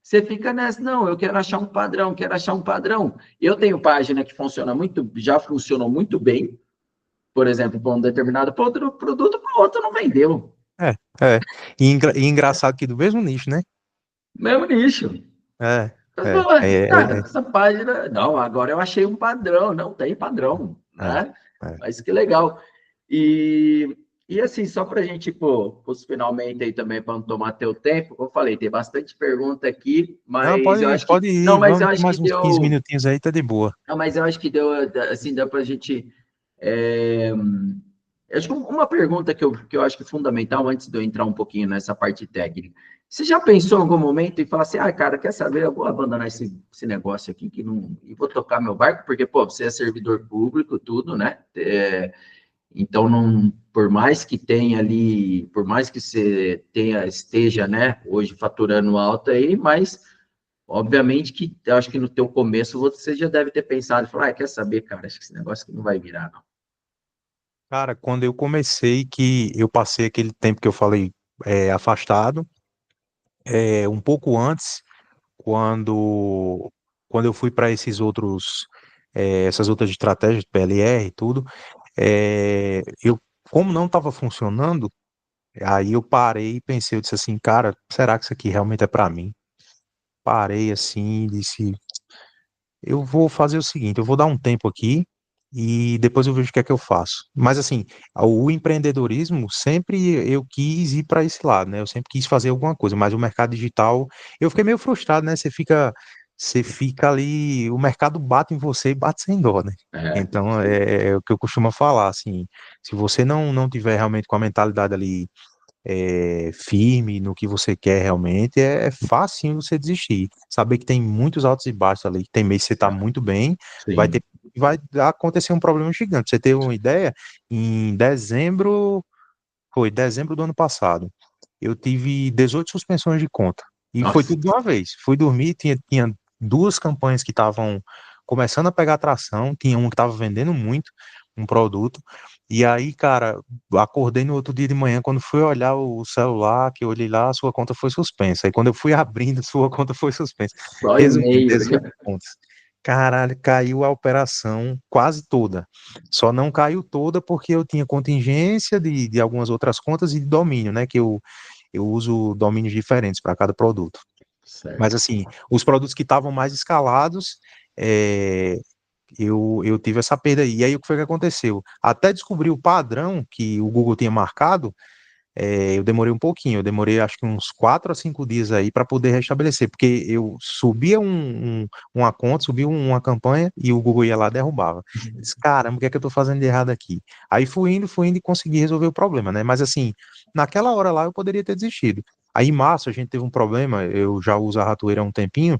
você fica nessa, não, eu quero achar um padrão, quero achar um padrão. Eu tenho página que funciona muito, já funcionou muito bem, por exemplo, para um determinado produto, para o outro não vendeu. É, é. E engraçado que do mesmo nicho, né? Mesmo nicho. É, Você é, fala, cara, é, essa página, não, agora eu achei um padrão, não tem padrão, é, né? é. Mas que legal. E E assim, só para a gente pôr os finalmente aí também, para não tomar teu tempo, como eu falei, tem bastante pergunta aqui, Não, mas eu acho que. pode Não, ir, mas eu vamos acho que mais uns 15 deu. minutinhos aí, tá de boa. Não, mas eu acho que deu, assim, deu para a gente. é, eu acho que uma pergunta que eu acho que é fundamental, antes de eu entrar um pouquinho nessa parte técnica. Você já pensou em algum momento e falar assim, ah, cara, quer saber? Eu vou abandonar esse negócio aqui que não, e vou tocar meu barco, porque, pô, você é servidor público, tudo, né? Então, não, por mais que tenha ali, por mais que você esteja, né, hoje faturando alto aí, mas obviamente que eu acho que no teu começo você já deve ter pensado, falar, ah, quer saber, cara, acho que esse negócio aqui não vai virar, não. Cara, quando eu comecei, que eu passei aquele tempo que eu falei afastado, um pouco antes, quando, quando eu fui para essas outras estratégias, PLR e tudo, eu, como não estava funcionando, aí eu parei e pensei, eu disse assim, cara, será que isso aqui realmente é para mim? Parei assim, disse, eu vou fazer o seguinte, eu vou dar um tempo aqui e depois eu vejo o que é que eu faço. Mas assim, o empreendedorismo sempre eu quis ir para esse lado, né? Eu sempre quis fazer alguma coisa, mas o mercado digital, eu fiquei meio frustrado, né? Você fica ali, o mercado bate em você e bate sem dó, né? É, Então é o que eu costumo falar, assim, se você não tiver realmente com a mentalidade ali firme no que você quer realmente, é fácil você desistir. Saber que tem muitos altos e baixos ali, que tem mês que você está muito bem, vai ter, sim. vai acontecer um problema gigante. Pra você ter uma ideia, em dezembro, foi dezembro do ano passado, eu tive 18 suspensões de conta. E foi Nossa, tudo de uma vez. Fui dormir, tinha duas campanhas que estavam começando a pegar atração, tinha uma que estava vendendo muito um produto. E aí, cara, acordei no outro dia de manhã, quando fui olhar o celular, que eu olhei lá, sua conta foi suspensa. Aí quando eu fui abrindo, sua conta foi suspensa. só Resumindo, e-mail. 18 contas. Caralho, caiu a operação quase toda. Só não caiu toda porque eu tinha contingência de algumas outras contas e de domínio, né? Que eu uso domínios diferentes para cada produto. Mas, Certo. assim, os produtos que estavam mais escalados, é, eu tive essa perda aí. E aí, o que foi que aconteceu? Até descobrir o padrão que o Google tinha marcado, eu demorei um pouquinho, eu demorei acho que uns 4 a 5 dias aí para poder restabelecer, porque eu subia uma conta, subia uma campanha e o Google ia lá e derrubava. Eu disse, caramba, o que é que eu estou fazendo de errado aqui? Aí fui indo e consegui resolver o problema, né? Mas assim, naquela hora lá eu poderia ter desistido. Aí em março a gente teve um problema, eu já uso a ratoeira há um tempinho,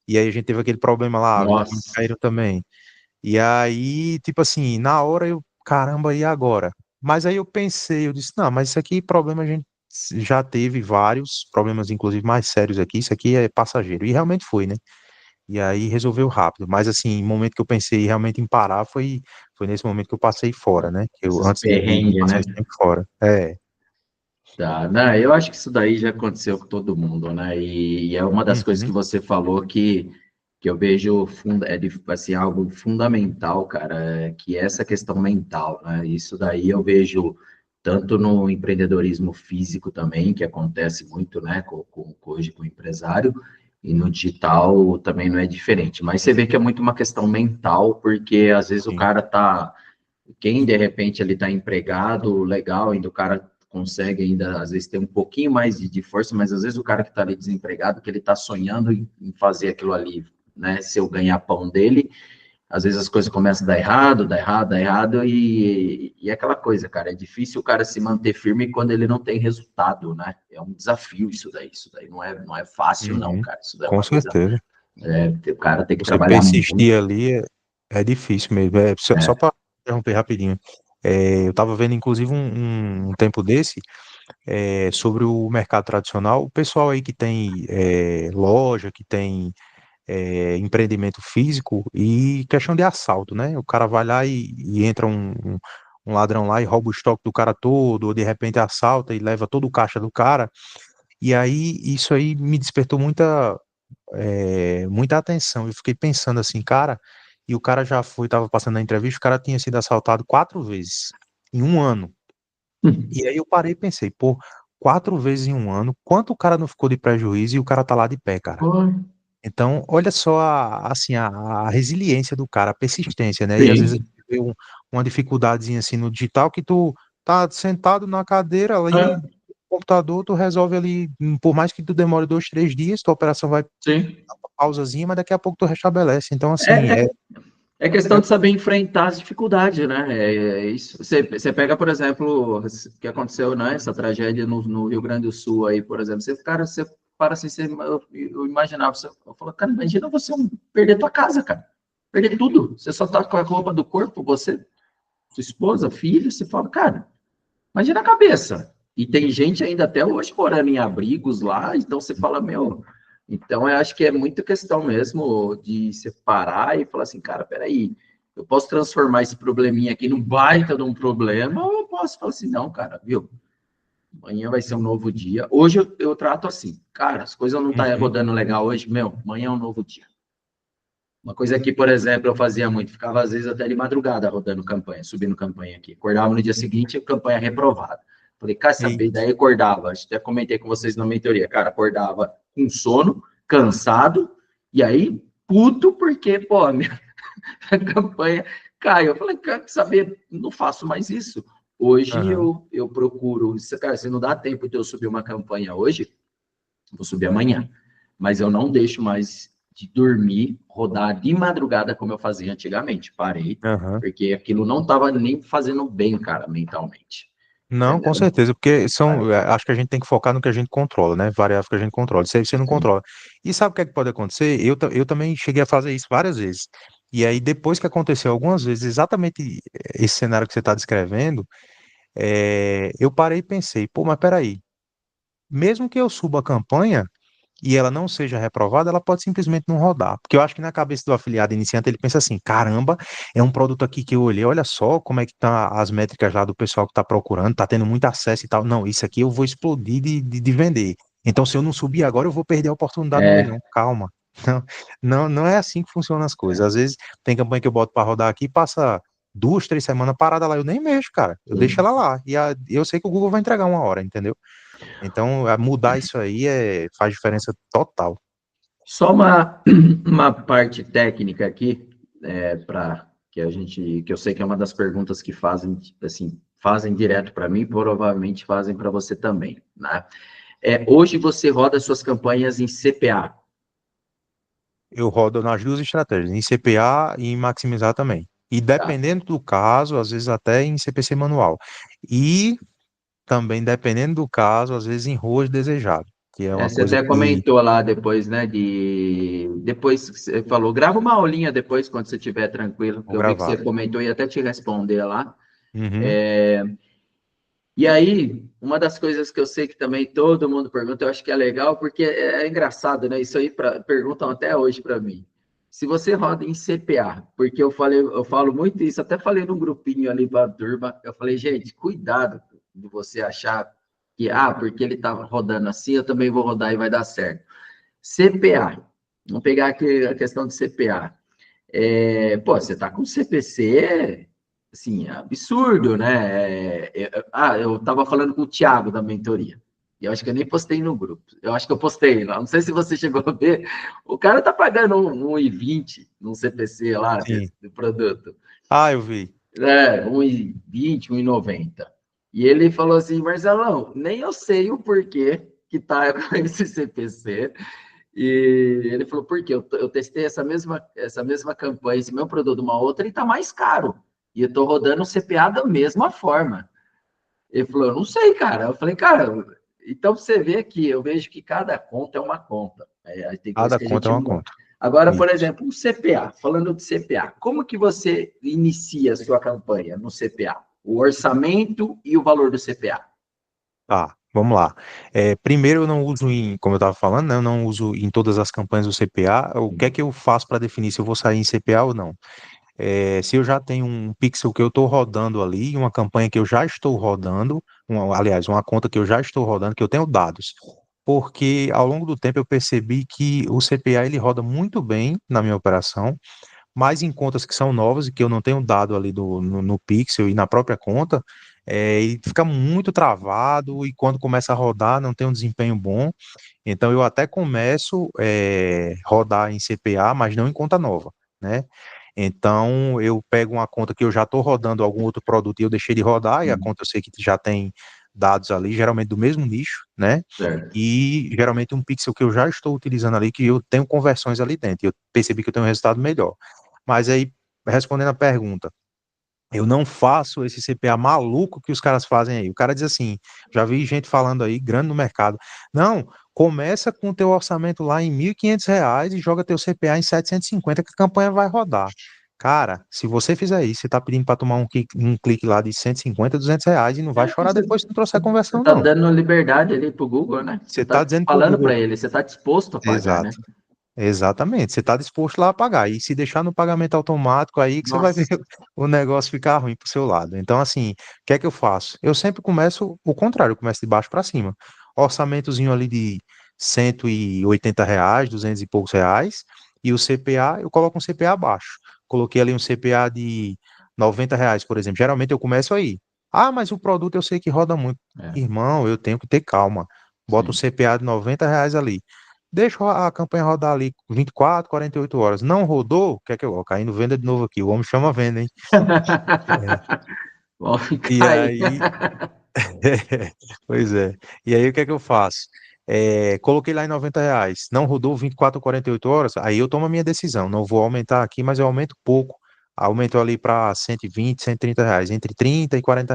e aí a gente teve aquele problema lá, os domínios Nossa, caíram também. E aí, tipo assim, na hora eu, caramba, e agora? Mas aí eu pensei, eu disse, não, mas isso aqui, problema a gente já teve vários problemas, inclusive mais sérios aqui, isso aqui é passageiro. E realmente foi, né? E aí resolveu rápido. Mas assim, o momento que eu pensei realmente em parar foi nesse momento que eu passei fora, né? Que eu, esses antes de perrengues, passar né? esse tempo fora. É. Tá, não, eu acho que isso daí já aconteceu com todo mundo, né? E é uma das coisas que Uhum, você falou que eu vejo assim, algo fundamental, cara, que é essa questão mental, né? Isso daí eu vejo tanto no empreendedorismo físico também, que acontece muito, né, hoje com o empresário, e no digital também não é diferente. Mas você vê que é muito uma questão mental, porque às vezes o sim. cara tá quem de repente ele está empregado, legal, ainda o cara consegue ainda às vezes ter um pouquinho mais de força, mas às vezes o cara que está ali desempregado, que ele está sonhando em fazer aquilo ali, né? Se eu ganhar pão dele, às vezes as coisas começam a dar errado, dar errado, dar errado, e é aquela coisa, cara, é difícil o cara se manter firme quando ele não tem resultado, né? É um desafio isso daí não é fácil não, Uhum, cara, isso daí é com uma coisa, certeza. o cara tem que Você trabalhar muito, persistir ali é difícil mesmo. Só né? para interromper rapidinho. Eu estava vendo, inclusive, um tempo desse, sobre o mercado tradicional. O pessoal aí que tem loja, que tem empreendimento físico e questão de assalto, né? O cara vai lá e entra um ladrão lá e rouba o estoque do cara todo, ou de repente assalta e leva todo o caixa do cara. E aí, isso aí me despertou muita atenção. Eu fiquei pensando assim, cara, e o cara já foi, tava passando na entrevista, o cara tinha sido assaltado 4 vezes em um ano. E aí eu parei e pensei, pô, 4 vezes em um ano, quanto o cara não ficou de prejuízo e o cara tá lá de pé, cara? Pô, Então, olha só assim, a resiliência do cara, a persistência, né? E às vezes a sim, gente vê uma dificuldadezinha assim no digital que tu tá sentado na cadeira ali, É, no computador, tu resolve ali, por mais que tu demore 2, 3 dias, tua operação vai dar sim. uma pausazinha, mas daqui a pouco tu restabelece. Então, assim, É, é, é, é questão é de saber enfrentar as dificuldades, né? Isso. Você pega, por exemplo, o que aconteceu, né? Essa tragédia no Rio Grande do Sul aí, por exemplo. Você, cara, você para assim, eu imaginava, eu falo, cara, imagina você perder tua casa, cara. Perder tudo. Você só tá com a roupa do corpo, você, sua esposa, filho, você fala, cara, imagina a cabeça. E tem gente ainda até hoje morando em abrigos lá, então você fala, meu. Então eu acho que é muito questão mesmo de separar e falar assim, cara, peraí, eu posso transformar esse probleminha aqui num baita de um problema, ou eu posso falar assim, não, cara, viu? Amanhã vai ser um novo dia. Hoje eu trato assim, cara, as coisas não estão tá uhum, rodando legal hoje, meu, amanhã é um novo dia. Uma coisa que, por exemplo, eu fazia muito, ficava às vezes até de madrugada rodando campanha, subindo campanha aqui. Acordava no dia seguinte, campanha reprovada. Falei, cara, saber, eita, daí acordava, até comentei com vocês na mentoria, cara, acordava com sono, cansado, e aí puto porque, pô, a minha a campanha caiu. Eu falei, cara, saber, não faço mais isso. Hoje aham, eu procuro, cara, se não dá tempo de eu subir uma campanha hoje, vou subir amanhã. Mas eu não deixo mais de dormir, rodar de madrugada como eu fazia antigamente. Parei, aham. porque aquilo não estava nem fazendo bem, cara, mentalmente. Não, com Entendeu? certeza, porque Parei. acho que a gente tem que focar no que a gente controla, né? Variável que a gente controla. Isso aí você não Sim. controla. E sabe o que é que pode acontecer? Eu também cheguei a fazer isso várias vezes. E aí, depois que aconteceu algumas vezes exatamente esse cenário que você está descrevendo, eu parei e pensei, pô, mas peraí, mesmo que eu suba a campanha e ela não seja reprovada, ela pode simplesmente não rodar. Porque eu acho que na cabeça do afiliado iniciante ele pensa assim: caramba, é um produto aqui que eu olhei, olha só como é que tá as métricas lá do pessoal que está procurando, tá tendo muito acesso e tal. Não, isso aqui eu vou explodir de vender. Então, se eu não subir agora, eu vou perder a oportunidade no É, leilão. Calma. Não, não é assim que funcionam as coisas. Às vezes tem campanha que eu boto para rodar aqui, passa 2, 3 semanas parada lá, eu nem mexo, cara. Eu deixo sim. ela lá. E eu sei que o Google vai entregar uma hora, entendeu? Então, mudar isso aí faz diferença total. Só uma parte técnica aqui, para que a gente, que eu sei que é uma das perguntas que fazem, assim, fazem direto para mim, provavelmente fazem para você também, né? Hoje você roda suas campanhas em CPA. Eu rodo nas duas estratégias, em CPA e em maximizar também. E Tá? dependendo do caso, às vezes até em CPC manual. E também, dependendo do caso, às vezes em ROAS desejado, que é uma Você coisa até que comentou lá depois, né? Depois que você falou, grava uma aulinha depois, quando você estiver tranquilo, que vou eu vi que você gravar. comentou e até te responder lá. Uhum, E aí, uma das coisas que eu sei que também todo mundo pergunta, eu acho que é legal, porque é engraçado, né? Isso aí perguntam até hoje para mim. Se você roda em CPA, porque eu falo muito isso, até falei num grupinho ali para a turma, eu falei, gente, cuidado de você achar que, porque ele está rodando assim, eu também vou rodar e vai dar certo. CPA, vamos pegar aqui a questão de CPA. Pô, você está com CPC, assim, absurdo, né? Eu estava falando com o Thiago da mentoria. E eu acho que eu nem postei no grupo. Eu acho que eu postei lá. Não sei se você chegou a ver. O cara tá pagando um 1,20 no CPC lá sim. do produto. Ah, eu vi. 1,20, 1,90. E ele falou assim, Marcelão, nem eu sei o porquê que tá com esse CPC. E ele falou, por quê? Eu testei essa mesma campanha, esse meu produto, uma outra, e está mais caro. E eu estou rodando o CPA da mesma forma. Ele falou, eu não sei, cara. Eu falei, cara, então você vê que eu vejo que cada conta é uma conta. Tem coisa Cada que a conta é gente uma não. conta. Agora, por Isso. exemplo, um CPA, falando de CPA, como que você inicia a sua campanha no CPA? O orçamento e o valor do CPA. Tá, vamos lá. Primeiro, eu não uso como eu estava falando, né, eu não uso em todas as campanhas o CPA. O que é que eu faço para definir se eu vou sair em CPA ou não? Se eu já tenho um pixel que eu estou rodando ali, uma campanha que eu já estou rodando, aliás, uma conta que eu já estou rodando, que eu tenho dados. Porque ao longo do tempo eu percebi que o CPA ele roda muito bem na minha operação, mas em contas que são novas e que eu não tenho dado ali no Pixel e na própria conta, e fica muito travado e quando começa a rodar não tem um desempenho bom. Então eu até começo rodar em CPA, mas não em conta nova, né? Então, eu pego uma conta que eu já estou rodando algum outro produto e eu deixei de rodar, e a Hum, conta eu sei que já tem dados ali, geralmente do mesmo nicho, né? certo. E geralmente um pixel que eu já estou utilizando ali, que eu tenho conversões ali dentro, e eu percebi que eu tenho um resultado melhor. Mas aí, respondendo a pergunta, eu não faço esse CPA maluco que os caras fazem aí. O cara diz assim, já vi gente falando aí, grande no mercado, não, começa com o teu orçamento lá em R$ 1.500 e joga teu CPA em 750 que a campanha vai rodar. Cara, se você fizer isso, você tá pedindo para tomar um clique lá de 150, R$ 200 e não vai chorar Você, depois se não trouxer você conversão, tá não. dando liberdade ali pro Google, né? Você Você tá tá dizendo pro falando para Google, ele, você tá disposto a pagar, né? exato. Exatamente, você está disposto lá a pagar. E se deixar no pagamento automático, aí que você vai ver Nossa. o negócio ficar ruim para o seu lado. Então, assim, o que é que eu faço? Eu sempre começo o contrário, eu começo de baixo para cima. Orçamentozinho ali de R$ 180, 200 e poucos reais, e o CPA, eu coloco um CPA abaixo. Coloquei ali um CPA de R$ 90, por exemplo. Geralmente eu começo aí. Ah, mas o produto eu sei que roda muito. É, Irmão, eu tenho que ter calma. Bota o sim. CPA de R$ 90 ali. Deixa a campanha rodar ali 24, 48 horas. Não rodou? O que é que eu vou? Caindo venda de novo aqui. O homem chama venda, hein? É. Vamos ficar E aí. aí, pois é. E aí o que é que eu faço? Coloquei lá em R$ 90. Não rodou 24 ou 48 horas, aí eu tomo a minha decisão. Não vou aumentar aqui, mas eu aumento pouco. Aumento ali para 120, R$ 130, entre 30 e R$ 40.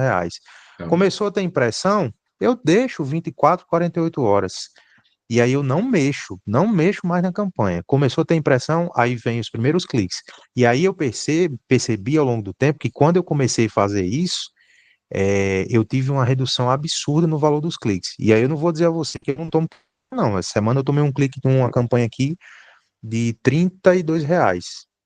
Começou a ter impressão, eu deixo 24, 48 horas. E aí eu não mexo mais na campanha. Começou a ter impressão, aí vem os primeiros cliques. E aí eu percebi ao longo do tempo que quando eu comecei a fazer isso, eu tive uma redução absurda no valor dos cliques. E aí eu não vou dizer a você que eu não tomo, não. Essa semana eu tomei um clique numa campanha aqui de R$ 32.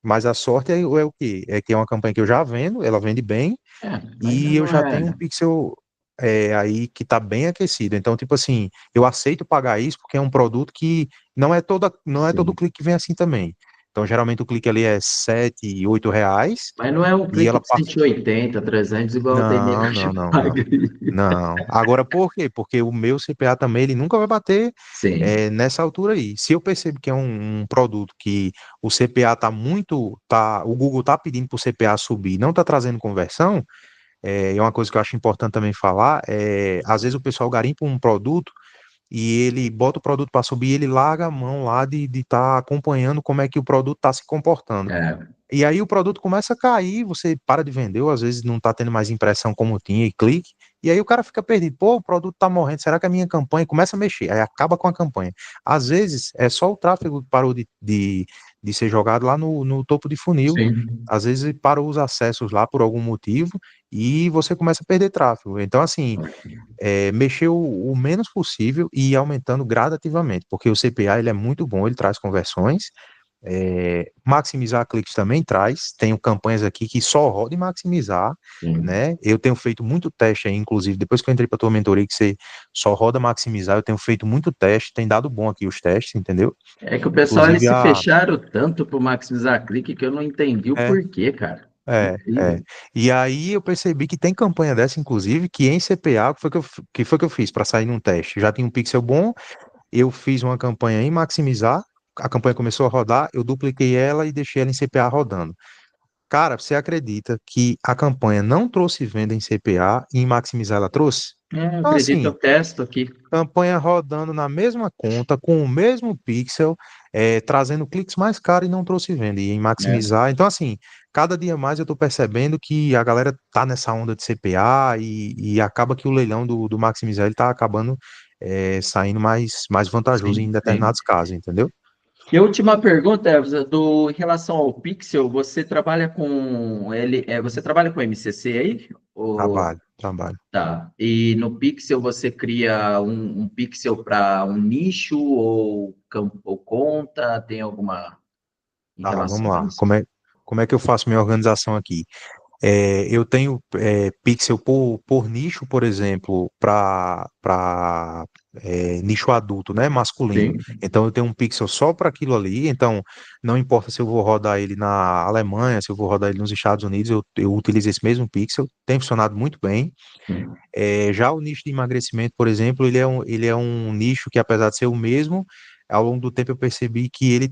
Mas a sorte é o quê? É que é uma campanha que eu já vendo, ela vende bem, É, ainda e eu não já tenho um é. pixel aí que está bem aquecido. Então, tipo assim, eu aceito pagar isso porque é um produto que não é todo Sim. clique que vem assim também. Então, geralmente o clique ali é R$ 7, R$ 8 Mas não é um e clique ela de passa. 180, 300, igual tem nego Não, que não, não, não. paga. Não. Agora, por quê? Porque o meu CPA também, ele nunca vai bater Sim, nessa altura aí. Se eu percebo que é um produto que o CPA tá muito, o Google tá pedindo para o CPA subir, não tá trazendo conversão, e uma coisa que eu acho importante também falar às vezes o pessoal garimpa um produto e ele bota o produto para subir e ele larga a mão lá de estar acompanhando como é que o produto está se comportando. é, E aí o produto começa a cair, você para de vender, ou às vezes não está tendo mais impressão como tinha e clique, e aí o cara fica perdido. Pô, o produto está morrendo, será que a minha campanha começa a mexer? Aí acaba com a campanha. Às vezes é só o tráfego que parou de ser jogado lá no topo de funil, sim. às vezes parou os acessos lá por algum motivo e você começa a perder tráfego. Então, assim, mexer o menos possível e ir aumentando gradativamente, porque o CPA ele é muito bom, ele traz conversões. Maximizar cliques também traz. Tenho campanhas aqui que só roda em maximizar, Sim. né? Eu tenho feito muito teste aí, inclusive, depois que eu entrei para tua mentoria, que você só roda maximizar, eu tenho feito muito teste, tem dado bom aqui os testes, entendeu? É que o pessoal eles Inclusive se fecharam tanto por maximizar clique que eu não entendi o é, porquê, cara. é. Incrível. E aí eu percebi que tem campanha dessa, inclusive, que em CPA, que foi que eu fiz para sair num teste? Já tinha um pixel bom, eu fiz uma campanha em maximizar, a campanha começou a rodar, eu dupliquei ela e deixei ela em CPA rodando. Cara, você acredita que a campanha não trouxe venda em CPA e em maximizar ela trouxe? É, eu Então, acredito, eu assim, testo aqui. campanha rodando na mesma conta, com o mesmo pixel, trazendo cliques mais caros e não trouxe venda. E em É, maximizar. Então, assim, cada dia mais eu estou percebendo que a galera tá nessa onda de CPA e acaba que o leilão do maximizar ele tá acabando saindo mais vantajoso em sim, sim. determinados casos, entendeu? E a última pergunta é em relação ao Pixel, você trabalha com ele, você trabalha com MCC aí? Ou Trabalho, trabalho. tá? E no Pixel você cria um Pixel para um nicho ou campo ou conta? Tem alguma em Tá, relação vamos a lá. isso? Como é que eu faço minha organização aqui? Eu tenho pixel por nicho, por exemplo, para nicho adulto, né, masculino. Sim, Então eu tenho um pixel só para aquilo ali. Então não importa se eu vou rodar ele na Alemanha, se eu vou rodar ele nos Estados Unidos, eu utilizo esse mesmo pixel. Tem funcionado muito bem. sim, Já o nicho de emagrecimento, por exemplo, ele é um nicho que, apesar de ser o mesmo, ao longo do tempo eu percebi que ele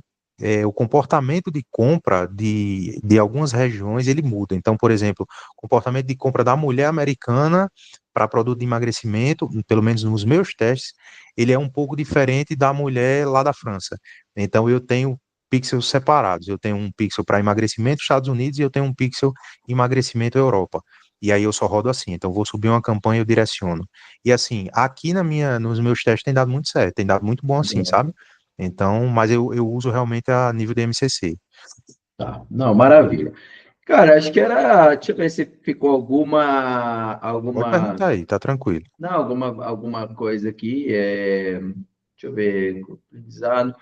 o comportamento de compra de algumas regiões ele muda. Então, por exemplo, o comportamento de compra da mulher americana para produto de emagrecimento, pelo menos nos meus testes, ele é um pouco diferente da mulher lá da França. Então, eu tenho pixels separados. Eu tenho um pixel para emagrecimento Estados Unidos e eu tenho um pixel emagrecimento Europa. E aí eu só rodo assim. Então, vou subir uma campanha, eu direciono. E assim, aqui nos meus testes tem dado muito certo, tem dado muito bom assim, sabe? Então, mas eu uso realmente a nível de MCC. Tá, não, maravilha. Cara, acho que era. Deixa eu ver se ficou Pode perguntar aí, tá tranquilo. não, alguma coisa aqui. Deixa eu ver. Aprendizado.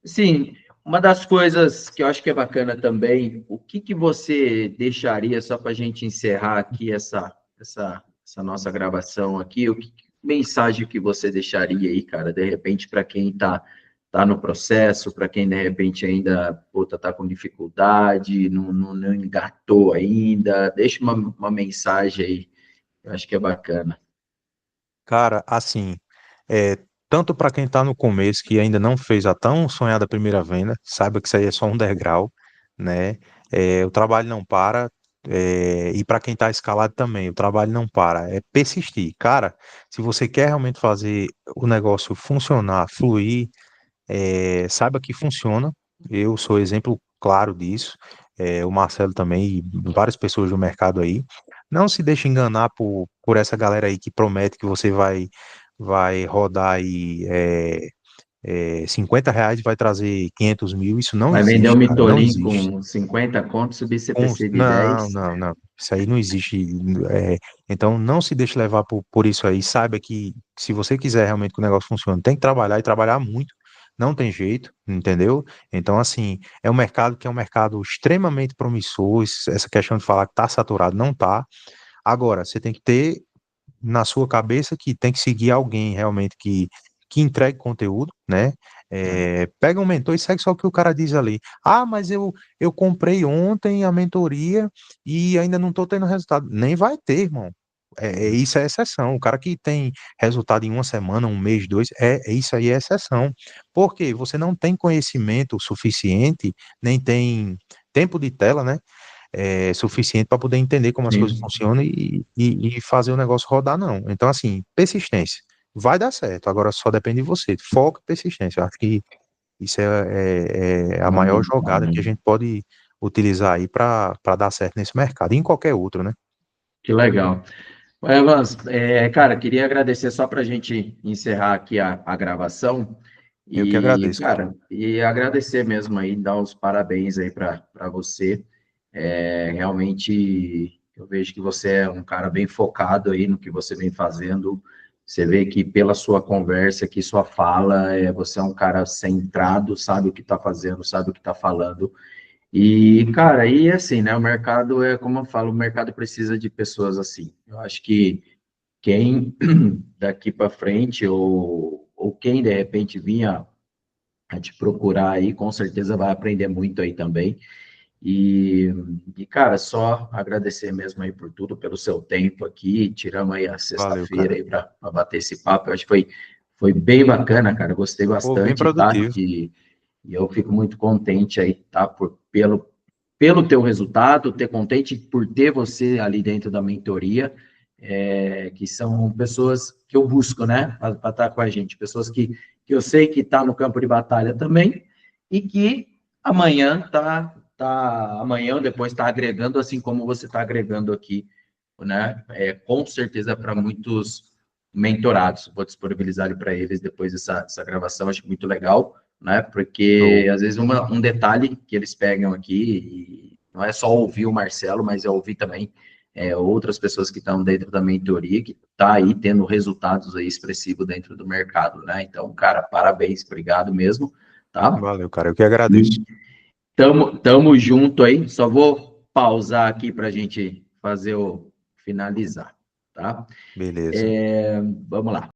Sim, uma das coisas que eu acho que é bacana também, o que que você deixaria, só para a gente encerrar aqui essa nossa gravação aqui, que mensagem que você deixaria aí, cara, de repente, para quem tá no processo, para quem de repente ainda puta, tá com dificuldade, não engatou ainda, deixa uma mensagem aí, eu acho que é bacana. Cara, assim, é, tanto para quem está no começo, que ainda não fez a tão sonhada primeira venda, saiba que isso aí é só um degrau, né? O trabalho não para, e para quem está escalado também, o trabalho não para, é persistir. Cara, se você quer realmente fazer o negócio funcionar, fluir, saiba que funciona. Eu sou exemplo claro disso. O Marcelo também, e várias pessoas do mercado aí. Não se deixe enganar por essa galera aí que promete que você vai rodar aí R$ 50 e vai trazer 500 mil. Isso não Vai vender um existe, cara, não mitolim existe. com 50 contos, subir CPC de Não, 10. não, não. Isso aí não existe. Então, não se deixe levar por isso aí. Saiba que se você quiser realmente que o negócio funcione, tem que trabalhar e trabalhar muito. Não tem jeito, entendeu? Então, assim, é um mercado que é um mercado extremamente promissor. Essa questão de falar que está saturado, não está. Agora, você tem que ter na sua cabeça que tem que seguir alguém realmente que entregue conteúdo, né? Pega um mentor e segue só o que o cara diz ali. Ah, mas eu comprei ontem a mentoria e ainda não estou tendo resultado. Nem vai ter, irmão. Isso é exceção. O cara que tem resultado em uma semana, um mês, dois, isso aí é exceção. Porque você não tem conhecimento suficiente, nem tem tempo de tela, né? Suficiente para poder entender como as coisas Sim. funcionam e fazer o negócio rodar, não. Então, assim, persistência. Vai dar certo, agora só depende de você. Foco e persistência. Eu acho que isso é a maior Muito jogada que a bom. gente pode utilizar aí para dar certo nesse mercado, e em qualquer outro, né? Que legal. Evans, cara, queria agradecer só para a gente encerrar aqui a gravação Eu que e, agradeço, cara. cara, e agradecer mesmo aí, dar os parabéns aí para você. Realmente, eu vejo que você é um cara bem focado aí no que você vem fazendo. Você vê que pela sua conversa, que sua fala, você é um cara centrado, sabe o que está fazendo, sabe o que está falando. E, cara, aí assim, né? O mercado como eu falo, o mercado precisa de pessoas assim. Eu acho que quem daqui para frente, ou quem de repente vinha a te procurar aí, com certeza vai aprender muito aí também. E, cara, só agradecer mesmo aí por tudo, pelo seu tempo aqui. Tiramos aí a Valeu, sexta-feira cara. aí para bater esse papo. Eu acho que foi bem bacana, cara. Gostei Pô, bem bastante, tá? produtivo. E eu fico muito contente aí, tá? Pelo teu resultado, ter contente por ter você ali dentro da mentoria, que são pessoas que eu busco, né? Para estar com a gente. Pessoas que eu sei que está no campo de batalha também e que amanhã ou depois está agregando, assim como você está agregando aqui, né? Com certeza para muitos mentorados. Vou disponibilizar para eles depois dessa gravação, acho muito legal, né? Porque Show. às vezes um detalhe que eles pegam aqui, e não é só ouvir o Marcelo, mas é ouvir também outras pessoas que estão dentro da mentoria, que tá aí tendo resultados aí expressivos dentro do mercado, né? Então, cara, parabéns, obrigado mesmo, tá? Valeu, cara. Eu que agradeço. E tamo junto aí. Só vou pausar aqui para a gente fazer o finalizar, tá? Beleza. Vamos lá.